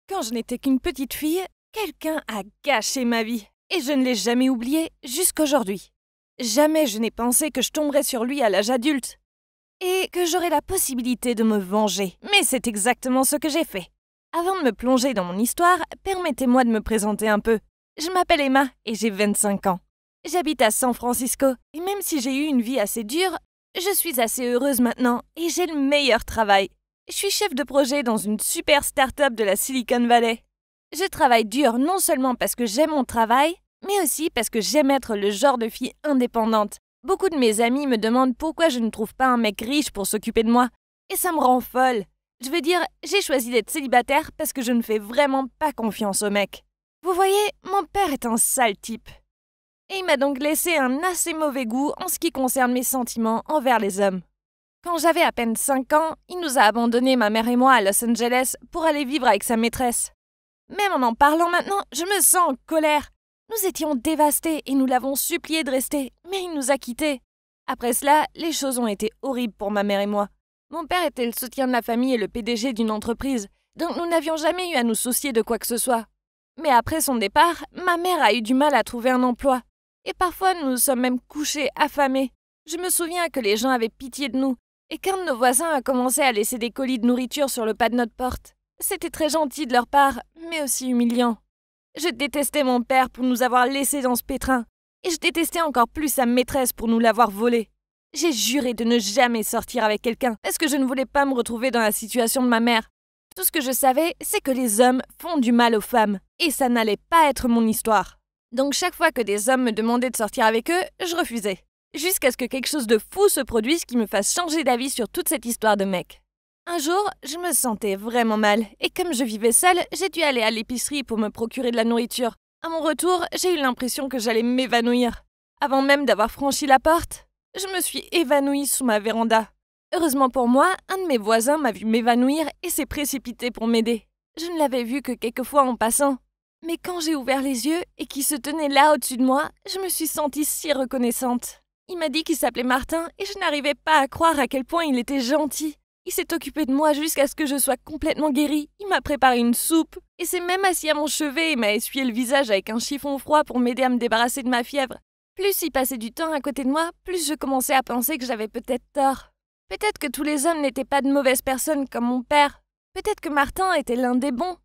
Quand je n'étais qu'une petite fille, quelqu'un a gâché ma vie. Et je ne l'ai jamais oublié jusqu'aujourd'hui. Jamais je n'ai pensé que je tomberais sur lui à l'âge adulte. Et que j'aurais la possibilité de me venger. Mais c'est exactement ce que j'ai fait. Avant de me plonger dans mon histoire, permettez-moi de me présenter un peu. Je m'appelle Emma et j'ai 25 ans. J'habite à San Francisco et même si j'ai eu une vie assez dure, je suis assez heureuse maintenant et j'ai le meilleur travail. Je suis chef de projet dans une super start-up de la Silicon Valley. Je travaille dur non seulement parce que j'aime mon travail, mais aussi parce que j'aime être le genre de fille indépendante. Beaucoup de mes amis me demandent pourquoi je ne trouve pas un mec riche pour s'occuper de moi. Et ça me rend folle. Je veux dire, j'ai choisi d'être célibataire parce que je ne fais vraiment pas confiance aux mecs. Vous voyez, mon père est un sale type. Et il m'a donc laissé un assez mauvais goût en ce qui concerne mes sentiments envers les hommes. Quand j'avais à peine 5 ans, il nous a abandonnés, ma mère et moi, à Los Angeles pour aller vivre avec sa maîtresse. Même en parlant maintenant, je me sens en colère. Nous étions dévastés et nous l'avons supplié de rester, mais il nous a quittés. Après cela, les choses ont été horribles pour ma mère et moi. Mon père était le soutien de la famille et le PDG d'une entreprise, donc nous n'avions jamais eu à nous soucier de quoi que ce soit. Mais après son départ, ma mère a eu du mal à trouver un emploi. Et parfois, nous nous sommes même couchés affamés. Je me souviens que les gens avaient pitié de nous, et qu'un de nos voisins a commencé à laisser des colis de nourriture sur le pas de notre porte. C'était très gentil de leur part, mais aussi humiliant. Je détestais mon père pour nous avoir laissés dans ce pétrin, et je détestais encore plus sa maîtresse pour nous l'avoir volé. J'ai juré de ne jamais sortir avec quelqu'un, parce que je ne voulais pas me retrouver dans la situation de ma mère. Tout ce que je savais, c'est que les hommes font du mal aux femmes, et ça n'allait pas être mon histoire. Donc chaque fois que des hommes me demandaient de sortir avec eux, je refusais. Jusqu'à ce que quelque chose de fou se produise qui me fasse changer d'avis sur toute cette histoire de mec. Un jour, je me sentais vraiment mal, et comme je vivais seule, j'ai dû aller à l'épicerie pour me procurer de la nourriture. À mon retour, j'ai eu l'impression que j'allais m'évanouir. Avant même d'avoir franchi la porte, je me suis évanouie sous ma véranda. Heureusement pour moi, un de mes voisins m'a vu m'évanouir et s'est précipité pour m'aider. Je ne l'avais vu que quelques fois en passant. Mais quand j'ai ouvert les yeux et qu'il se tenait là au-dessus de moi, je me suis sentie si reconnaissante. Il m'a dit qu'il s'appelait Martin et je n'arrivais pas à croire à quel point il était gentil. Il s'est occupé de moi jusqu'à ce que je sois complètement guérie. Il m'a préparé une soupe et s'est même assis à mon chevet et m'a essuyé le visage avec un chiffon froid pour m'aider à me débarrasser de ma fièvre. Plus il passait du temps à côté de moi, plus je commençais à penser que j'avais peut-être tort. Peut-être que tous les hommes n'étaient pas de mauvaises personnes comme mon père. Peut-être que Martin était l'un des bons.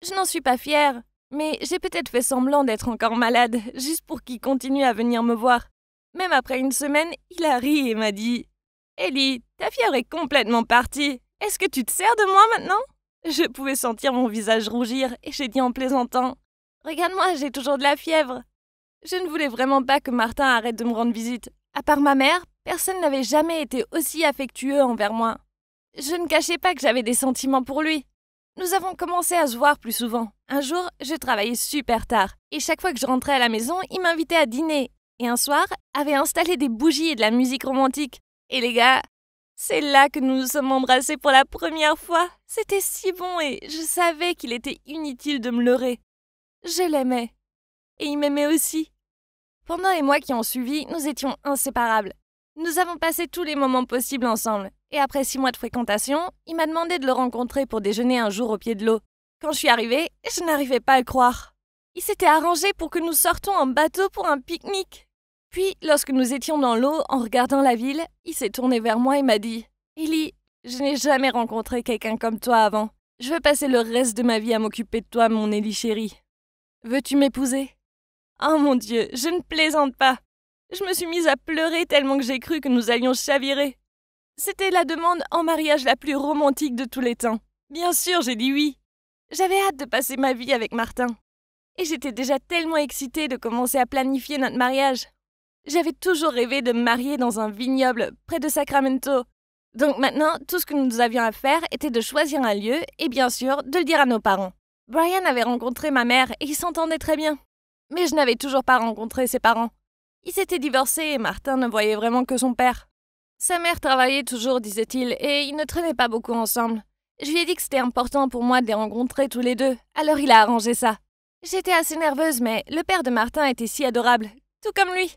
Je n'en suis pas fière, mais j'ai peut-être fait semblant d'être encore malade, juste pour qu'il continue à venir me voir. Même après une semaine, il a ri et m'a dit « Ellie, ta fièvre est complètement partie. Est-ce que tu te sers de moi maintenant ?» Je pouvais sentir mon visage rougir et j'ai dit en plaisantant « Regarde-moi, j'ai toujours de la fièvre. » Je ne voulais vraiment pas que Martin arrête de me rendre visite. À part ma mère, personne n'avait jamais été aussi affectueux envers moi. Je ne cachais pas que j'avais des sentiments pour lui. Nous avons commencé à se voir plus souvent. Un jour, je travaillais super tard, et chaque fois que je rentrais à la maison, il m'invitait à dîner. Et un soir, avait installé des bougies et de la musique romantique. Et les gars, c'est là que nous nous sommes embrassés pour la première fois. C'était si bon et je savais qu'il était inutile de me leurrer. Je l'aimais. Et il m'aimait aussi. Pendant les mois qui ont suivi, nous étions inséparables. Nous avons passé tous les moments possibles ensemble. Et après 6 mois de fréquentation, il m'a demandé de le rencontrer pour déjeuner un jour au pied de l'eau. Quand je suis arrivée, je n'arrivais pas à le croire. Il s'était arrangé pour que nous sortions en bateau pour un pique-nique. Puis, lorsque nous étions dans l'eau, en regardant la ville, il s'est tourné vers moi et m'a dit « Ellie, je n'ai jamais rencontré quelqu'un comme toi avant. Je veux passer le reste de ma vie à m'occuper de toi, mon Ellie chérie. Veux-tu m'épouser ?» Oh mon Dieu, je ne plaisante pas. Je me suis mise à pleurer tellement que j'ai cru que nous allions chavirer. C'était la demande en mariage la plus romantique de tous les temps. Bien sûr, j'ai dit oui. J'avais hâte de passer ma vie avec Martin. Et j'étais déjà tellement excitée de commencer à planifier notre mariage. J'avais toujours rêvé de me marier dans un vignoble près de Sacramento. Donc maintenant, tout ce que nous avions à faire était de choisir un lieu et bien sûr de le dire à nos parents. Brian avait rencontré ma mère et ils s'entendaient très bien. Mais je n'avais toujours pas rencontré ses parents. Ils s'étaient divorcés et Martin ne voyait vraiment que son père. Sa mère travaillait toujours, disait-il, et ils ne traînaient pas beaucoup ensemble. Je lui ai dit que c'était important pour moi de les rencontrer tous les deux, alors il a arrangé ça. J'étais assez nerveuse, mais le père de Martin était si adorable, tout comme lui.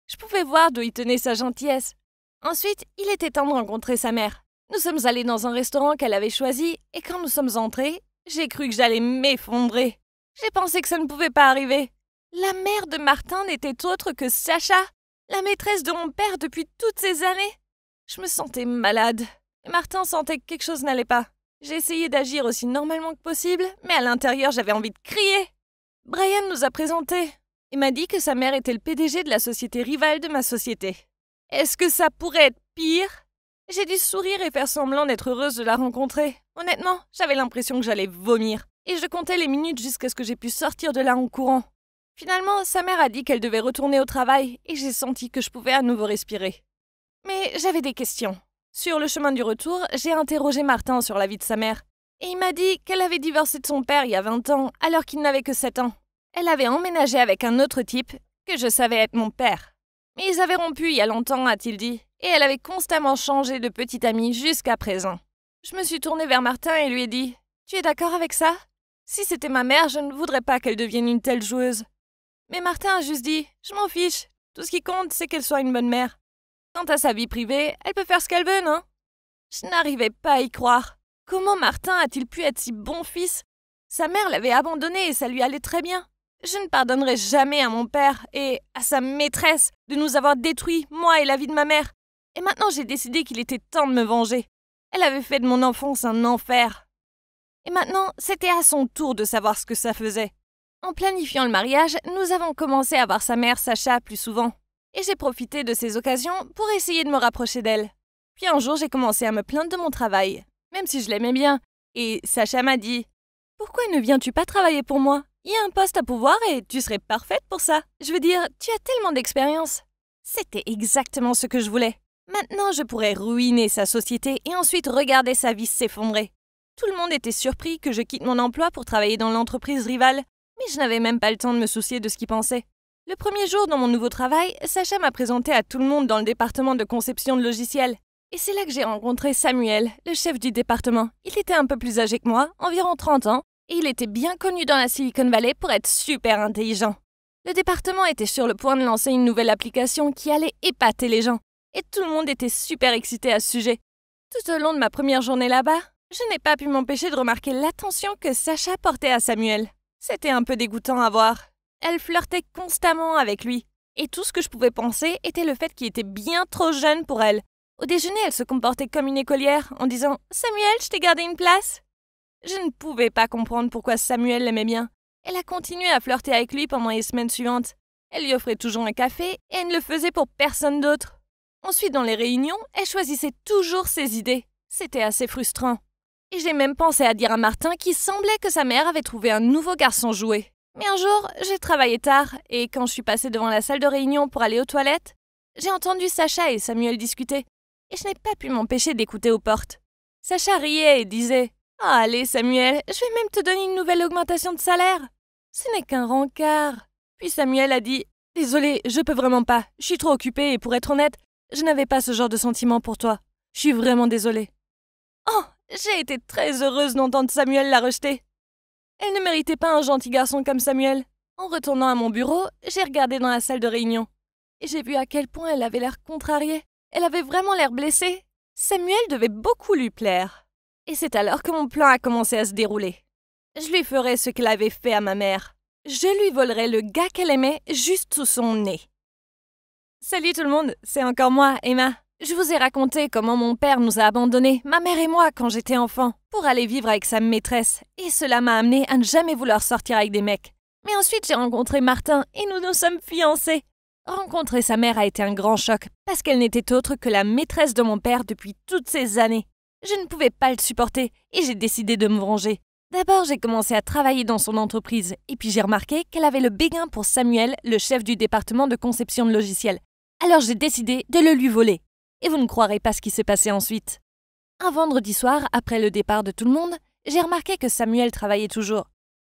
Je pouvais voir d'où il tenait sa gentillesse. Ensuite, il était temps de rencontrer sa mère. Nous sommes allés dans un restaurant qu'elle avait choisi, et quand nous sommes entrés, J'ai cru que j'allais m'effondrer. J'ai pensé que ça ne pouvait pas arriver. La mère de Martin n'était autre que Sacha, la maîtresse de mon père depuis toutes ces années. Je me sentais malade. Et Martin sentait que quelque chose n'allait pas. J'ai essayé d'agir aussi normalement que possible, mais à l'intérieur, j'avais envie de crier. Brian nous a présentés. Il m'a dit que sa mère était le PDG de la société rivale de ma société. Est-ce que ça pourrait être pire? J'ai dû sourire et faire semblant d'être heureuse de la rencontrer. Honnêtement, j'avais l'impression que j'allais vomir. Et je comptais les minutes jusqu'à ce que j'ai pu sortir de là en courant. Finalement, sa mère a dit qu'elle devait retourner au travail et j'ai senti que je pouvais à nouveau respirer. Mais j'avais des questions. Sur le chemin du retour, j'ai interrogé Martin sur la vie de sa mère. Et il m'a dit qu'elle avait divorcé de son père il y a 20 ans, alors qu'il n'avait que 7 ans. Elle avait emménagé avec un autre type, que je savais être mon père. Mais ils avaient rompu il y a longtemps, a-t-il dit, et elle avait constamment changé de petit ami jusqu'à présent. Je me suis tournée vers Martin et lui ai dit « Tu es d'accord avec ça? Si c'était ma mère, je ne voudrais pas qu'elle devienne une telle joueuse. » Mais Martin a juste dit « Je m'en fiche, tout ce qui compte, c'est qu'elle soit une bonne mère. Quant à sa vie privée, elle peut faire ce qu'elle veut, non ?» Je n'arrivais pas à y croire. Comment Martin a-t-il pu être si bon fils? Sa mère l'avait abandonné et ça lui allait très bien. Je ne pardonnerai jamais à mon père et à sa maîtresse de nous avoir détruits, moi et la vie de ma mère. Et maintenant j'ai décidé qu'il était temps de me venger. Elle avait fait de mon enfance un enfer. Et maintenant, c'était à son tour de savoir ce que ça faisait. En planifiant le mariage, nous avons commencé à voir sa mère, Sacha, plus souvent. Et j'ai profité de ces occasions pour essayer de me rapprocher d'elle. Puis un jour, j'ai commencé à me plaindre de mon travail, même si je l'aimais bien. Et Sacha m'a dit « Pourquoi ne viens-tu pas travailler pour moi ? Il y a un poste à pouvoir et tu serais parfaite pour ça. Je veux dire, tu as tellement d'expérience. » C'était exactement ce que je voulais. Maintenant, je pourrais ruiner sa société et ensuite regarder sa vie s'effondrer. Tout le monde était surpris que je quitte mon emploi pour travailler dans l'entreprise rivale, mais je n'avais même pas le temps de me soucier de ce qu'ils pensaient. Le premier jour dans mon nouveau travail, Sacha m'a présenté à tout le monde dans le département de conception de logiciels. Et c'est là que j'ai rencontré Samuel, le chef du département. Il était un peu plus âgé que moi, environ 30 ans, et il était bien connu dans la Silicon Valley pour être super intelligent. Le département était sur le point de lancer une nouvelle application qui allait épater les gens, et tout le monde était super excité à ce sujet. Tout au long de ma première journée là-bas, je n'ai pas pu m'empêcher de remarquer l'attention que Sacha portait à Samuel. C'était un peu dégoûtant à voir. Elle flirtait constamment avec lui, et tout ce que je pouvais penser était le fait qu'il était bien trop jeune pour elle. Au déjeuner, elle se comportait comme une écolière en disant « Samuel, je t'ai gardé une place ?» Je ne pouvais pas comprendre pourquoi Samuel l'aimait bien. Elle a continué à flirter avec lui pendant les semaines suivantes. Elle lui offrait toujours un café et elle ne le faisait pour personne d'autre. Ensuite, dans les réunions, elle choisissait toujours ses idées. C'était assez frustrant. Et j'ai même pensé à dire à Martin qu'il semblait que sa mère avait trouvé un nouveau garçon jouet. Mais un jour, j'ai travaillé tard et quand je suis passée devant la salle de réunion pour aller aux toilettes, j'ai entendu Sacha et Samuel discuter. Et je n'ai pas pu m'empêcher d'écouter aux portes. Sacha riait et disait « Ah, allez Samuel, je vais même te donner une nouvelle augmentation de salaire. » Ce n'est qu'un rencard. Puis Samuel a dit « Désolé, je peux vraiment pas. Je suis trop occupée et pour être honnête, je n'avais pas ce genre de sentiment pour toi. Je suis vraiment désolée. » Oh, j'ai été très heureuse d'entendre Samuel la rejeter. Elle ne méritait pas un gentil garçon comme Samuel. En retournant à mon bureau, j'ai regardé dans la salle de réunion. Et j'ai vu à quel point elle avait l'air contrariée. Elle avait vraiment l'air blessée. Samuel devait beaucoup lui plaire. Et c'est alors que mon plan a commencé à se dérouler. Je lui ferais ce qu'elle avait fait à ma mère. Je lui volerais le gars qu'elle aimait juste sous son nez. Salut tout le monde, c'est encore moi, Emma. Je vous ai raconté comment mon père nous a abandonnés, ma mère et moi, quand j'étais enfant, pour aller vivre avec sa maîtresse. Et cela m'a amené à ne jamais vouloir sortir avec des mecs. Mais ensuite, j'ai rencontré Martin et nous nous sommes fiancés. Rencontrer sa mère a été un grand choc, parce qu'elle n'était autre que la maîtresse de mon père depuis toutes ces années. Je ne pouvais pas le supporter et j'ai décidé de me venger. D'abord, j'ai commencé à travailler dans son entreprise et puis j'ai remarqué qu'elle avait le béguin pour Samuel, le chef du département de conception de logiciels. Alors j'ai décidé de le lui voler. Et vous ne croirez pas ce qui s'est passé ensuite. Un vendredi soir, après le départ de tout le monde, j'ai remarqué que Samuel travaillait toujours.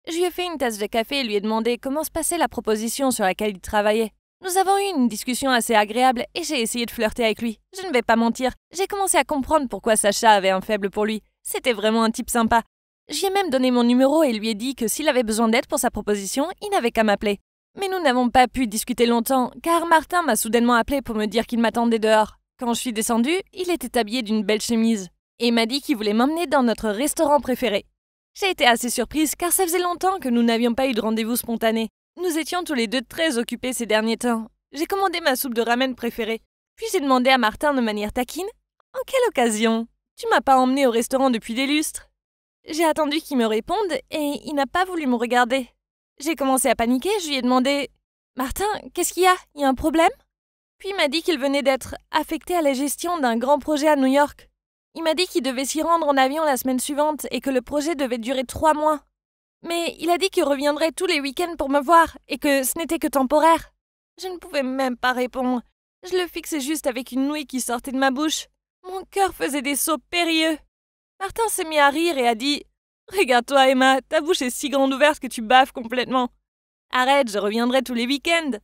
Je lui ai fait une tasse de café et lui ai demandé comment se passait la proposition sur laquelle il travaillait. Nous avons eu une discussion assez agréable et j'ai essayé de flirter avec lui. Je ne vais pas mentir, j'ai commencé à comprendre pourquoi Sacha avait un faible pour lui. C'était vraiment un type sympa. J'y ai même donné mon numéro et lui ai dit que s'il avait besoin d'aide pour sa proposition, il n'avait qu'à m'appeler. Mais nous n'avons pas pu discuter longtemps, car Martin m'a soudainement appelé pour me dire qu'il m'attendait dehors. Quand je suis descendue, il était habillé d'une belle chemise et il m'a dit qu'il voulait m'emmener dans notre restaurant préféré. J'ai été assez surprise car ça faisait longtemps que nous n'avions pas eu de rendez-vous spontané. Nous étions tous les deux très occupés ces derniers temps. J'ai commandé ma soupe de ramen préférée. Puis j'ai demandé à Martin de manière taquine: « En quelle occasion? Tu m'as pas emmené au restaurant depuis des lustres. » J'ai attendu qu'il me réponde et il n'a pas voulu me regarder. J'ai commencé à paniquer, je lui ai demandé: « Martin, qu'est-ce qu'il y a? Il y a un problème ?» Puis il m'a dit qu'il venait d'être affecté à la gestion d'un grand projet à New York. Il m'a dit qu'il devait s'y rendre en avion la semaine suivante et que le projet devait durer 3 mois. Mais il a dit qu'il reviendrait tous les week-ends pour me voir et que ce n'était que temporaire. Je ne pouvais même pas répondre. Je le fixais juste avec une nouille qui sortait de ma bouche. Mon cœur faisait des sauts périlleux. Martin s'est mis à rire et a dit: « Regarde-toi, Emma, ta bouche est si grande ouverte que tu baves complètement. Arrête, je reviendrai tous les week-ends. »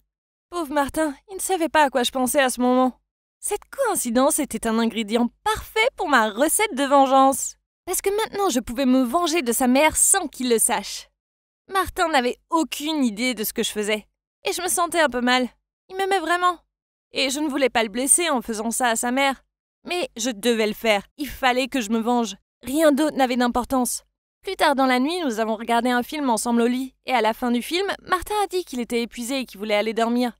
Pauvre Martin, il ne savait pas à quoi je pensais à ce moment. Cette coïncidence était un ingrédient parfait pour ma recette de vengeance. Parce que maintenant je pouvais me venger de sa mère sans qu'il le sache. Martin n'avait aucune idée de ce que je faisais. Et je me sentais un peu mal. Il m'aimait vraiment. Et je ne voulais pas le blesser en faisant ça à sa mère. Mais je devais le faire. Il fallait que je me venge. Rien d'autre n'avait d'importance. Plus tard dans la nuit, nous avons regardé un film ensemble au lit. Et à la fin du film, Martin a dit qu'il était épuisé et qu'il voulait aller dormir.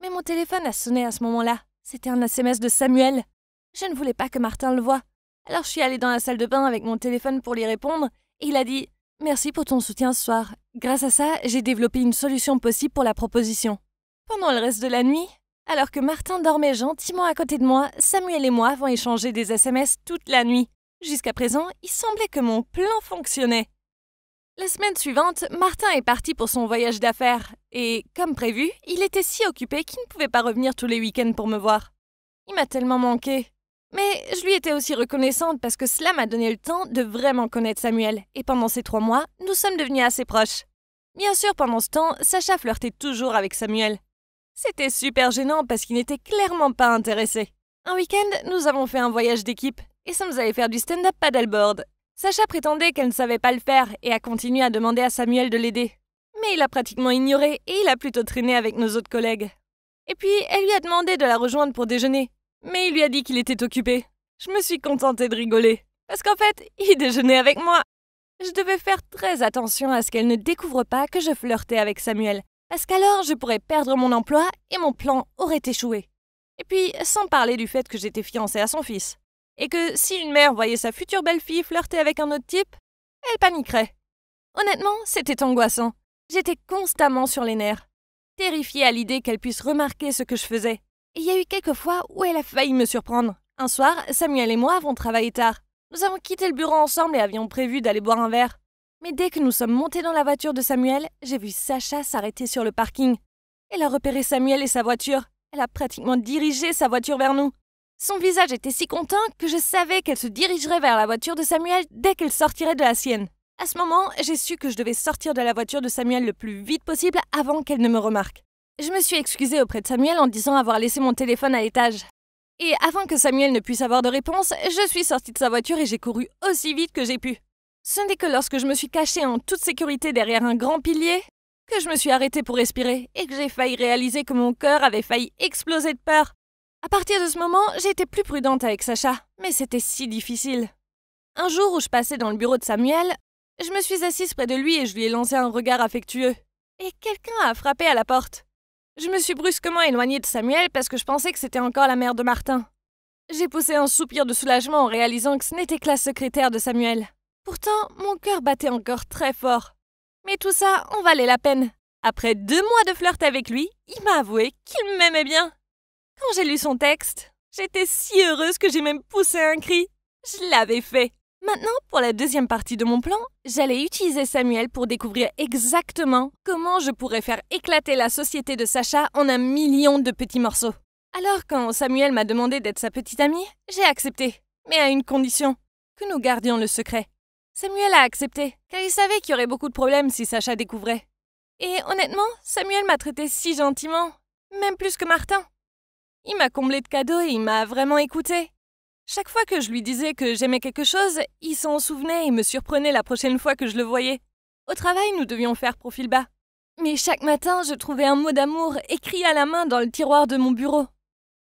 Mais mon téléphone a sonné à ce moment-là. C'était un SMS de Samuel. Je ne voulais pas que Martin le voie. Alors je suis allée dans la salle de bain avec mon téléphone pour lui répondre. Et il a dit: « Merci pour ton soutien ce soir. Grâce à ça, j'ai développé une solution possible pour la proposition. » Pendant le reste de la nuit, alors que Martin dormait gentiment à côté de moi, Samuel et moi avons échangé des SMS toute la nuit. Jusqu'à présent, il semblait que mon plan fonctionnait. La semaine suivante, Martin est parti pour son voyage d'affaires. Et, comme prévu, il était si occupé qu'il ne pouvait pas revenir tous les week-ends pour me voir. Il m'a tellement manqué. Mais je lui étais aussi reconnaissante parce que cela m'a donné le temps de vraiment connaître Samuel. Et pendant ces 3 mois, nous sommes devenus assez proches. Bien sûr, pendant ce temps, Sacha flirtait toujours avec Samuel. C'était super gênant parce qu'il n'était clairement pas intéressé. Un week-end, nous avons fait un voyage d'équipe et sommes allés faire du stand-up paddleboard. Sacha prétendait qu'elle ne savait pas le faire et a continué à demander à Samuel de l'aider. Mais il a pratiquement ignoré et il a plutôt traîné avec nos autres collègues. Et puis, elle lui a demandé de la rejoindre pour déjeuner. Mais il lui a dit qu'il était occupé. Je me suis contentée de rigoler. Parce qu'en fait, il déjeunait avec moi. Je devais faire très attention à ce qu'elle ne découvre pas que je flirtais avec Samuel. Parce qu'alors, je pourrais perdre mon emploi et mon plan aurait échoué. Et puis, sans parler du fait que j'étais fiancée à son fils. Et que si une mère voyait sa future belle-fille flirter avec un autre type, elle paniquerait. Honnêtement, c'était angoissant. J'étais constamment sur les nerfs, terrifiée à l'idée qu'elle puisse remarquer ce que je faisais. Et il y a eu quelques fois où elle a failli me surprendre. Un soir, Samuel et moi avons travaillé tard. Nous avons quitté le bureau ensemble et avions prévu d'aller boire un verre. Mais dès que nous sommes montés dans la voiture de Samuel, j'ai vu Sacha s'arrêter sur le parking. Elle a repéré Samuel et sa voiture. Elle a pratiquement dirigé sa voiture vers nous. Son visage était si content que je savais qu'elle se dirigerait vers la voiture de Samuel dès qu'elle sortirait de la sienne. À ce moment, j'ai su que je devais sortir de la voiture de Samuel le plus vite possible avant qu'elle ne me remarque. Je me suis excusée auprès de Samuel en disant avoir laissé mon téléphone à l'étage. Et avant que Samuel ne puisse avoir de réponse, je suis sortie de sa voiture et j'ai couru aussi vite que j'ai pu. Ce n'est que lorsque je me suis cachée en toute sécurité derrière un grand pilier que je me suis arrêtée pour respirer et que j'ai failli réaliser que mon cœur avait failli exploser de peur. À partir de ce moment, j'ai été plus prudente avec Sacha, mais c'était si difficile. Un jour où je passais dans le bureau de Samuel, je me suis assise près de lui et je lui ai lancé un regard affectueux. Et quelqu'un a frappé à la porte. Je me suis brusquement éloignée de Samuel parce que je pensais que c'était encore la mère de Martin. J'ai poussé un soupir de soulagement en réalisant que ce n'était que la secrétaire de Samuel. Pourtant, mon cœur battait encore très fort. Mais tout ça en valait la peine. Après 2 mois de flirt avec lui, il m'a avoué qu'il m'aimait bien. Quand j'ai lu son texte, j'étais si heureuse que j'ai même poussé un cri. Je l'avais fait. Maintenant, pour la deuxième partie de mon plan, j'allais utiliser Samuel pour découvrir exactement comment je pourrais faire éclater la société de Sacha en 1 million de petits morceaux. Alors, quand Samuel m'a demandé d'être sa petite amie, j'ai accepté, mais à une condition, que nous gardions le secret. Samuel a accepté, car il savait qu'il y aurait beaucoup de problèmes si Sacha découvrait. Et honnêtement, Samuel m'a traité si gentiment, même plus que Martin. Il m'a comblé de cadeaux et il m'a vraiment écouté. Chaque fois que je lui disais que j'aimais quelque chose, il s'en souvenait et me surprenait la prochaine fois que je le voyais. Au travail, nous devions faire profil bas. Mais chaque matin, je trouvais un mot d'amour écrit à la main dans le tiroir de mon bureau.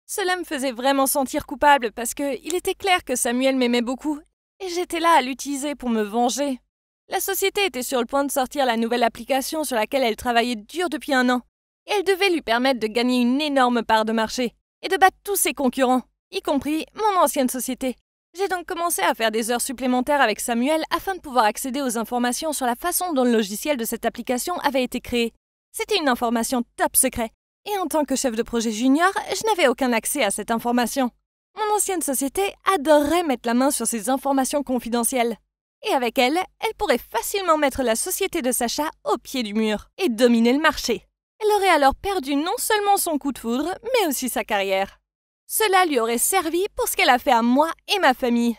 Cela me faisait vraiment sentir coupable parce qu'il était clair que Samuel m'aimait beaucoup et j'étais là à l'utiliser pour me venger. La société était sur le point de sortir la nouvelle application sur laquelle elle travaillait dur depuis 1 an. Et elle devait lui permettre de gagner une énorme part de marché et de battre tous ses concurrents, y compris mon ancienne société. J'ai donc commencé à faire des heures supplémentaires avec Samuel afin de pouvoir accéder aux informations sur la façon dont le logiciel de cette application avait été créé. C'était une information top secret. Et en tant que chef de projet junior, je n'avais aucun accès à cette information. Mon ancienne société adorerait mettre la main sur ces informations confidentielles. Et avec elle pourrait facilement mettre la société de Sacha au pied du mur et dominer le marché. Elle aurait alors perdu non seulement son coup de foudre, mais aussi sa carrière. Cela lui aurait servi pour ce qu'elle a fait à moi et ma famille.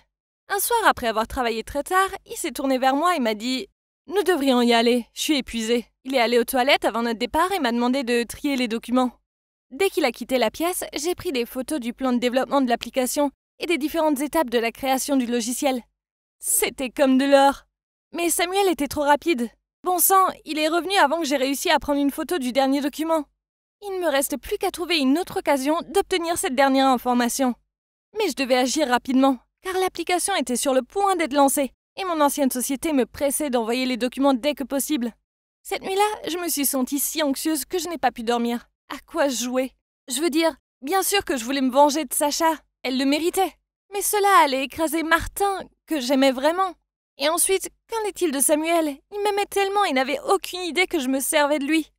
Un soir, après avoir travaillé très tard, il s'est tourné vers moi et m'a dit « Nous devrions y aller, je suis épuisé. » Il est allé aux toilettes avant notre départ et m'a demandé de trier les documents. Dès qu'il a quitté la pièce, j'ai pris des photos du plan de développement de l'application et des différentes étapes de la création du logiciel. C'était comme de l'or. Mais Samuel était trop rapide. Bon sang, il est revenu avant que j'ai réussi à prendre une photo du dernier document. Il ne me reste plus qu'à trouver une autre occasion d'obtenir cette dernière information. Mais je devais agir rapidement, car l'application était sur le point d'être lancée, et mon ancienne société me pressait d'envoyer les documents dès que possible. Cette nuit-là, je me suis sentie si anxieuse que je n'ai pas pu dormir. À quoi jouer? Je veux dire, bien sûr que je voulais me venger de Sacha, elle le méritait. Mais cela allait écraser Martin, que j'aimais vraiment. Et ensuite, qu'en est-il de Samuel? Il m'aimait tellement et n'avait aucune idée que je me servais de lui.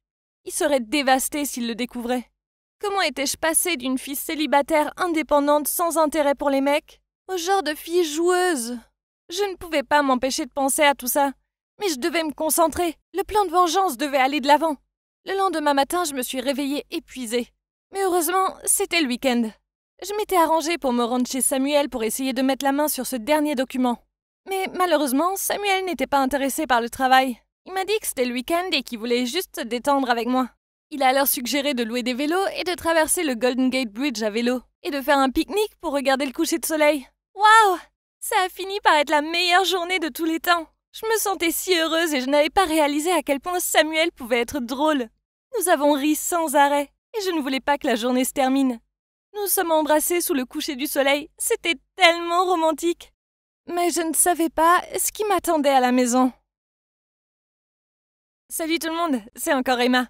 Il serait dévasté s'il le découvrait. Comment étais-je passée d'une fille célibataire indépendante sans intérêt pour les mecs au genre de fille joueuse? Je ne pouvais pas m'empêcher de penser à tout ça. Mais je devais me concentrer. Le plan de vengeance devait aller de l'avant. Le lendemain matin, je me suis réveillée épuisée. Mais heureusement, c'était le week-end. Je m'étais arrangée pour me rendre chez Samuel pour essayer de mettre la main sur ce dernier document. Mais malheureusement, Samuel n'était pas intéressé par le travail. Il m'a dit que c'était le week-end et qu'il voulait juste se détendre avec moi. Il a alors suggéré de louer des vélos et de traverser le Golden Gate Bridge à vélo et de faire un pique-nique pour regarder le coucher de soleil. Waouh! Ça a fini par être la meilleure journée de tous les temps. Je me sentais si heureuse et je n'avais pas réalisé à quel point Samuel pouvait être drôle. Nous avons ri sans arrêt et je ne voulais pas que la journée se termine. Nous sommes embrassés sous le coucher du soleil. C'était tellement romantique. Mais je ne savais pas ce qui m'attendait à la maison. Salut tout le monde, c'est encore Emma.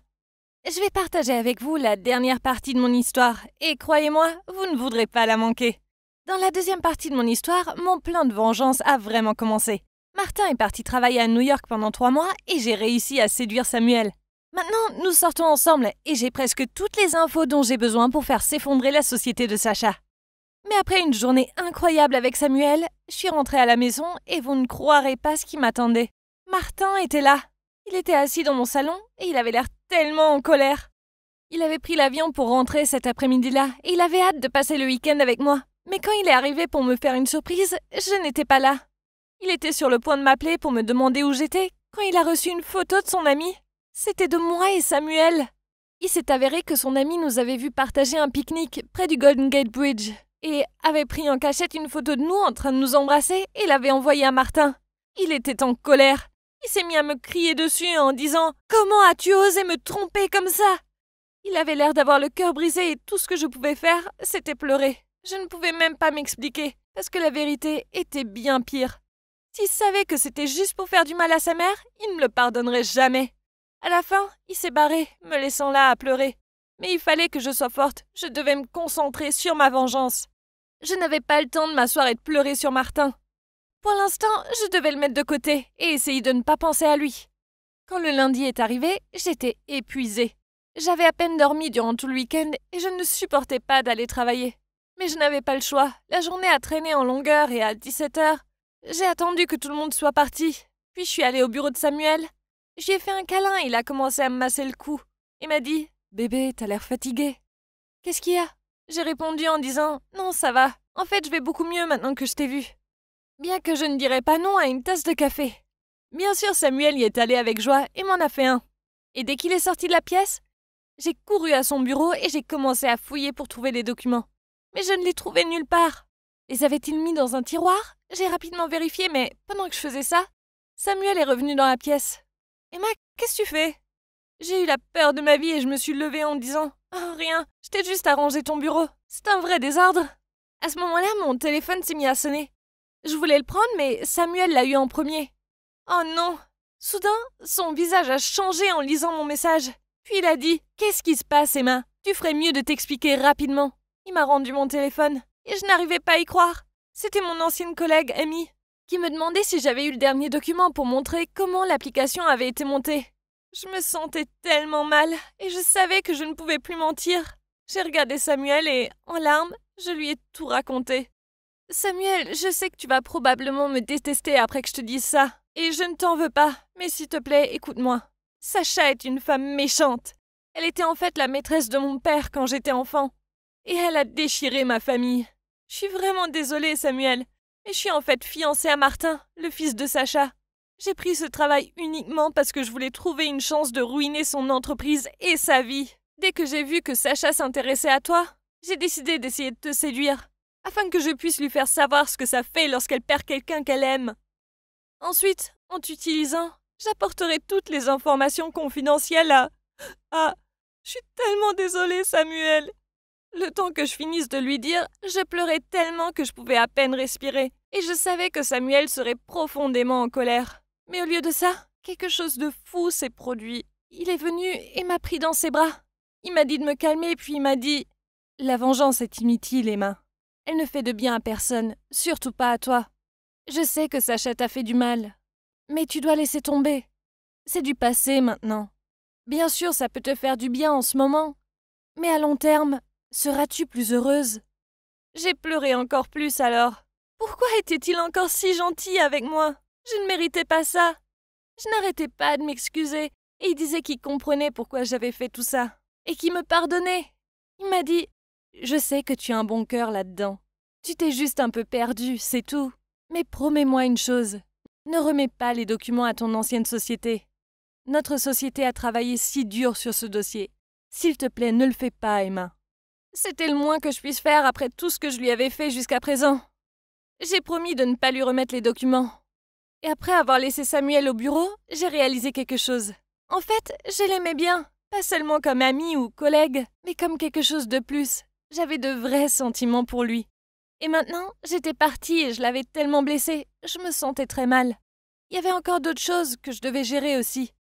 Je vais partager avec vous la dernière partie de mon histoire et croyez-moi, vous ne voudrez pas la manquer. Dans la deuxième partie de mon histoire, mon plan de vengeance a vraiment commencé. Martin est parti travailler à New York pendant 3 mois et j'ai réussi à séduire Samuel. Maintenant, nous sortons ensemble et j'ai presque toutes les infos dont j'ai besoin pour faire s'effondrer la société de Sacha. Mais après une journée incroyable avec Samuel, je suis rentrée à la maison et vous ne croirez pas ce qui m'attendait. Martin était là. Il était assis dans mon salon et il avait l'air tellement en colère. Il avait pris l'avion pour rentrer cet après-midi-là et il avait hâte de passer le week-end avec moi. Mais quand il est arrivé pour me faire une surprise, je n'étais pas là. Il était sur le point de m'appeler pour me demander où j'étais quand il a reçu une photo de son ami. C'était de moi et Samuel. Il s'est avéré que son ami nous avait vu partager un pique-nique près du Golden Gate Bridge et avait pris en cachette une photo de nous en train de nous embrasser et l'avait envoyée à Martin. Il était en colère. Il s'est mis à me crier dessus en disant « Comment as-tu osé me tromper comme ça ?» Il avait l'air d'avoir le cœur brisé et tout ce que je pouvais faire, c'était pleurer. Je ne pouvais même pas m'expliquer parce que la vérité était bien pire. S'il savait que c'était juste pour faire du mal à sa mère, il ne me le pardonnerait jamais. À la fin, il s'est barré, me laissant là à pleurer. Mais il fallait que je sois forte, je devais me concentrer sur ma vengeance. Je n'avais pas le temps de m'asseoir et de pleurer sur Martin. Pour l'instant, je devais le mettre de côté et essayer de ne pas penser à lui. Quand le lundi est arrivé, j'étais épuisée. J'avais à peine dormi durant tout le week-end et je ne supportais pas d'aller travailler. Mais je n'avais pas le choix. La journée a traîné en longueur et à 17h, j'ai attendu que tout le monde soit parti. Puis je suis allée au bureau de Samuel. Je lui ai fait un câlin et il a commencé à me masser le cou. Il m'a dit « Bébé, t'as l'air fatigué. » Qu'est-ce qu'il y a? J'ai répondu en disant « Non, ça va. En fait, je vais beaucoup mieux maintenant que je t'ai vu. » Bien que je ne dirais pas non à une tasse de café. Bien sûr, Samuel y est allé avec joie et m'en a fait un. Et dès qu'il est sorti de la pièce, j'ai couru à son bureau et j'ai commencé à fouiller pour trouver les documents. Mais je ne les trouvais nulle part. Les avait-il mis dans un tiroir? J'ai rapidement vérifié, mais pendant que je faisais ça, Samuel est revenu dans la pièce. « Emma, qu'est-ce que tu fais ?» J'ai eu la peur de ma vie et je me suis levée en disant « Oh, rien, j'étais juste à ranger ton bureau. C'est un vrai désordre. » À ce moment-là, mon téléphone s'est mis à sonner. Je voulais le prendre, mais Samuel l'a eu en premier. Oh non! Soudain, son visage a changé en lisant mon message. Puis il a dit « Qu'est-ce qui se passe, Emma? Tu ferais mieux de t'expliquer rapidement. » Il m'a rendu mon téléphone et je n'arrivais pas à y croire. C'était mon ancienne collègue, Amy, qui me demandait si j'avais eu le dernier document pour montrer comment l'application avait été montée. Je me sentais tellement mal et je savais que je ne pouvais plus mentir. J'ai regardé Samuel et, en larmes, je lui ai tout raconté. « Samuel, je sais que tu vas probablement me détester après que je te dise ça. Et je ne t'en veux pas, mais s'il te plaît, écoute-moi. Sacha est une femme méchante. Elle était en fait la maîtresse de mon père quand j'étais enfant. Et elle a déchiré ma famille. Je suis vraiment désolée, Samuel, mais je suis en fait fiancée à Martin, le fils de Sacha. J'ai pris ce travail uniquement parce que je voulais trouver une chance de ruiner son entreprise et sa vie. Dès que j'ai vu que Sacha s'intéressait à toi, j'ai décidé d'essayer de te séduire, afin que je puisse lui faire savoir ce que ça fait lorsqu'elle perd quelqu'un qu'elle aime. Ensuite, en t'utilisant, j'apporterai toutes les informations confidentielles à... Je suis tellement désolée, Samuel. Le temps que je finisse de lui dire, je pleurais tellement que je pouvais à peine respirer. Et je savais que Samuel serait profondément en colère. Mais au lieu de ça, quelque chose de fou s'est produit. Il est venu et m'a pris dans ses bras. Il m'a dit de me calmer, puis il m'a dit « La vengeance est inutile, Emma. Elle ne fait de bien à personne, surtout pas à toi. Je sais que Sacha t'a fait du mal, mais tu dois laisser tomber. C'est du passé maintenant. Bien sûr, ça peut te faire du bien en ce moment, mais à long terme, seras-tu plus heureuse ?» J'ai pleuré encore plus alors. Pourquoi était-il encore si gentil avec moi? Je ne méritais pas ça. Je n'arrêtais pas de m'excuser, et il disait qu'il comprenait pourquoi j'avais fait tout ça, et qu'il me pardonnait. Il m'a dit « Je sais que tu as un bon cœur là-dedans. Tu t'es juste un peu perdue, c'est tout. Mais promets-moi une chose, ne remets pas les documents à ton ancienne société. Notre société a travaillé si dur sur ce dossier. S'il te plaît, ne le fais pas, Emma. » C'était le moins que je puisse faire après tout ce que je lui avais fait jusqu'à présent. J'ai promis de ne pas lui remettre les documents. Et après avoir laissé Samuel au bureau, j'ai réalisé quelque chose. En fait, je l'aimais bien, pas seulement comme ami ou collègue, mais comme quelque chose de plus. J'avais de vrais sentiments pour lui. Et maintenant, j'étais partie et je l'avais tellement blessé, je me sentais très mal. Il y avait encore d'autres choses que je devais gérer aussi.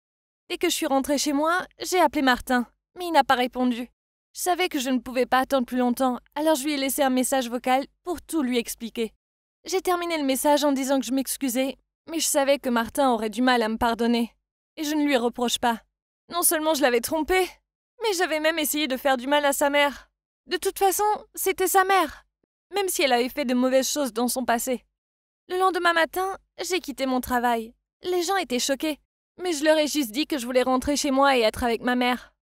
Dès que je suis rentrée chez moi, j'ai appelé Martin, mais il n'a pas répondu. Je savais que je ne pouvais pas attendre plus longtemps, alors je lui ai laissé un message vocal pour tout lui expliquer. J'ai terminé le message en disant que je m'excusais, mais je savais que Martin aurait du mal à me pardonner. Et je ne lui reproche pas. Non seulement je l'avais trompé, mais j'avais même essayé de faire du mal à sa mère. De toute façon, c'était sa mère, même si elle avait fait de mauvaises choses dans son passé. Le lendemain matin, j'ai quitté mon travail. Les gens étaient choqués, mais je leur ai juste dit que je voulais rentrer chez moi et être avec ma mère.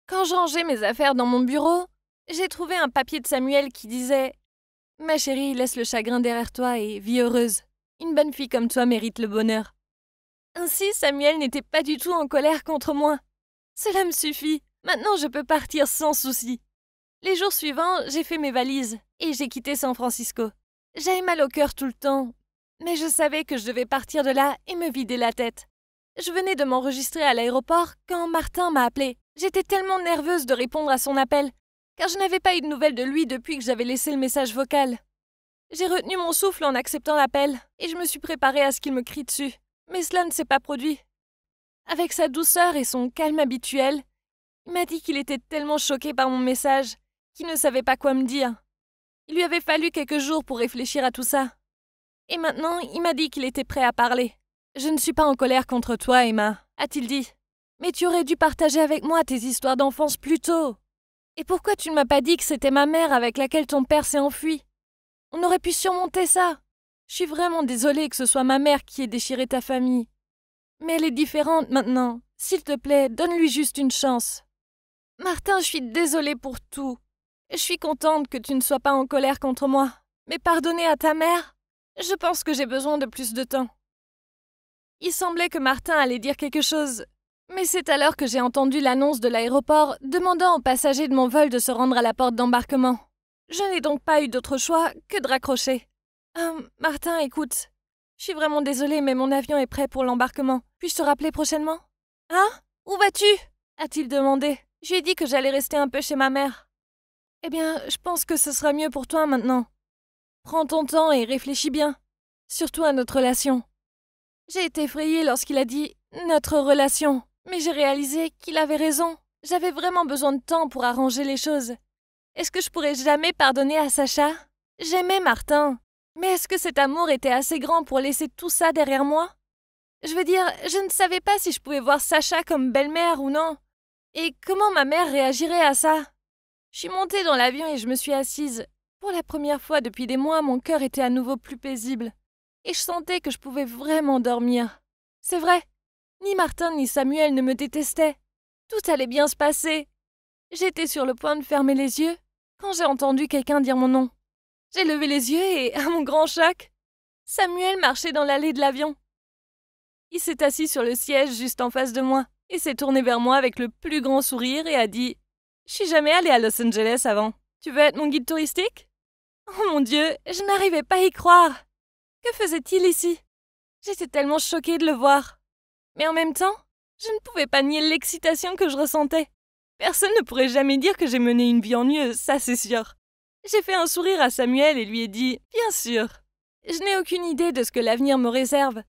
Quand je rangeais mes affaires dans mon bureau, j'ai trouvé un papier de Samuel qui disait « Ma chérie, laisse le chagrin derrière toi et vis heureuse. Une bonne fille comme toi mérite le bonheur. » Ainsi, Samuel n'était pas du tout en colère contre moi. Cela me suffit. Maintenant, je peux partir sans souci. Les jours suivants, j'ai fait mes valises et j'ai quitté San Francisco. J'avais mal au cœur tout le temps, mais je savais que je devais partir de là et me vider la tête. Je venais de m'enregistrer à l'aéroport quand Martin m'a appelé. J'étais tellement nerveuse de répondre à son appel, car je n'avais pas eu de nouvelles de lui depuis que j'avais laissé le message vocal. J'ai retenu mon souffle en acceptant l'appel, et je me suis préparée à ce qu'il me crie dessus. Mais cela ne s'est pas produit. Avec sa douceur et son calme habituel, il m'a dit qu'il était tellement choqué par mon message qu'il ne savait pas quoi me dire. Il lui avait fallu quelques jours pour réfléchir à tout ça. Et maintenant, il m'a dit qu'il était prêt à parler. « Je ne suis pas en colère contre toi, Emma, » a-t-il dit. « Mais tu aurais dû partager avec moi tes histoires d'enfance plus tôt. Et pourquoi tu ne m'as pas dit que c'était ma mère avec laquelle ton père s'est enfui? On aurait pu surmonter ça. Je suis vraiment désolée que ce soit ma mère qui ait déchiré ta famille. Mais elle est différente maintenant. S'il te plaît, donne-lui juste une chance. Martin, je suis désolée pour tout. Je suis contente que tu ne sois pas en colère contre moi. Mais pardonner à ta mère, je pense que j'ai besoin de plus de temps. » Il semblait que Martin allait dire quelque chose. Mais c'est alors que j'ai entendu l'annonce de l'aéroport demandant aux passagers de mon vol de se rendre à la porte d'embarquement. Je n'ai donc pas eu d'autre choix que de raccrocher. « Martin, écoute, je suis vraiment désolée, mais mon avion est prêt pour l'embarquement. Puis-je te rappeler prochainement? »« Hein? Où vas-tu » a-t-il demandé. Je lui ai dit que j'allais rester un peu chez ma mère. « Eh bien, je pense que ce sera mieux pour toi maintenant. Prends ton temps et réfléchis bien, surtout à notre relation. » J'ai été effrayée lorsqu'il a dit « notre relation », mais j'ai réalisé qu'il avait raison. J'avais vraiment besoin de temps pour arranger les choses. Est-ce que je pourrais jamais pardonner à Sacha? J'aimais Martin, mais est-ce que cet amour était assez grand pour laisser tout ça derrière moi? Je veux dire, je ne savais pas si je pouvais voir Sacha comme belle-mère ou non. Et comment ma mère réagirait à ça? Je suis montée dans l'avion et je me suis assise. Pour la première fois depuis des mois, mon cœur était à nouveau plus paisible. Et je sentais que je pouvais vraiment dormir. C'est vrai, ni Martin ni Samuel ne me détestaient. Tout allait bien se passer. J'étais sur le point de fermer les yeux quand j'ai entendu quelqu'un dire mon nom. J'ai levé les yeux et, à mon grand choc, Samuel marchait dans l'allée de l'avion. Il s'est assis sur le siège juste en face de moi et s'est tourné vers moi avec le plus grand sourire et a dit « Je suis jamais allée à Los Angeles avant. Tu veux être mon guide touristique ?» Oh mon Dieu, je n'arrivais pas à y croire. Que faisait-il ici? J'étais tellement choquée de le voir. Mais en même temps, je ne pouvais pas nier l'excitation que je ressentais. Personne ne pourrait jamais dire que j'ai mené une vie ennuyeuse, ça c'est sûr. J'ai fait un sourire à Samuel et lui ai dit « Bien sûr ». Je n'ai aucune idée de ce que l'avenir me réserve.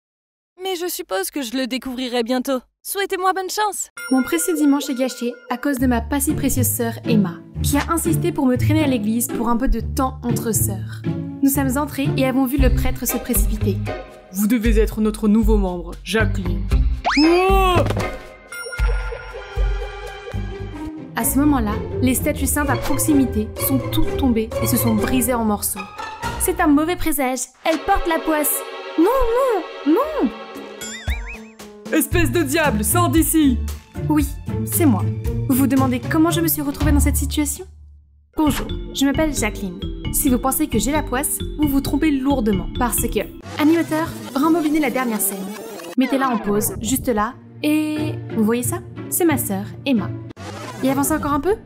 Mais je suppose que je le découvrirai bientôt. Souhaitez-moi bonne chance. Mon précieux dimanche est gâché à cause de ma pas si précieuse sœur Emma, qui a insisté pour me traîner à l'église pour un peu de temps entre sœurs. Nous sommes entrés et avons vu le prêtre se précipiter. Vous devez être notre nouveau membre, Jacqueline. Oh! À ce moment-là, les statues saintes à proximité sont toutes tombées et se sont brisées en morceaux. C'est un mauvais présage, elle porte la poisse. Non, non, non! Espèce de diable, sors d'ici! Oui, c'est moi. Vous vous demandez comment je me suis retrouvée dans cette situation? Bonjour, je m'appelle Jacqueline. Si vous pensez que j'ai la poisse, vous vous trompez lourdement. Parce que, animateur, rembobinez la dernière scène. Mettez-la en pause, juste là, et... Vous voyez ça? C'est ma sœur, Emma. Et avancez encore un peu?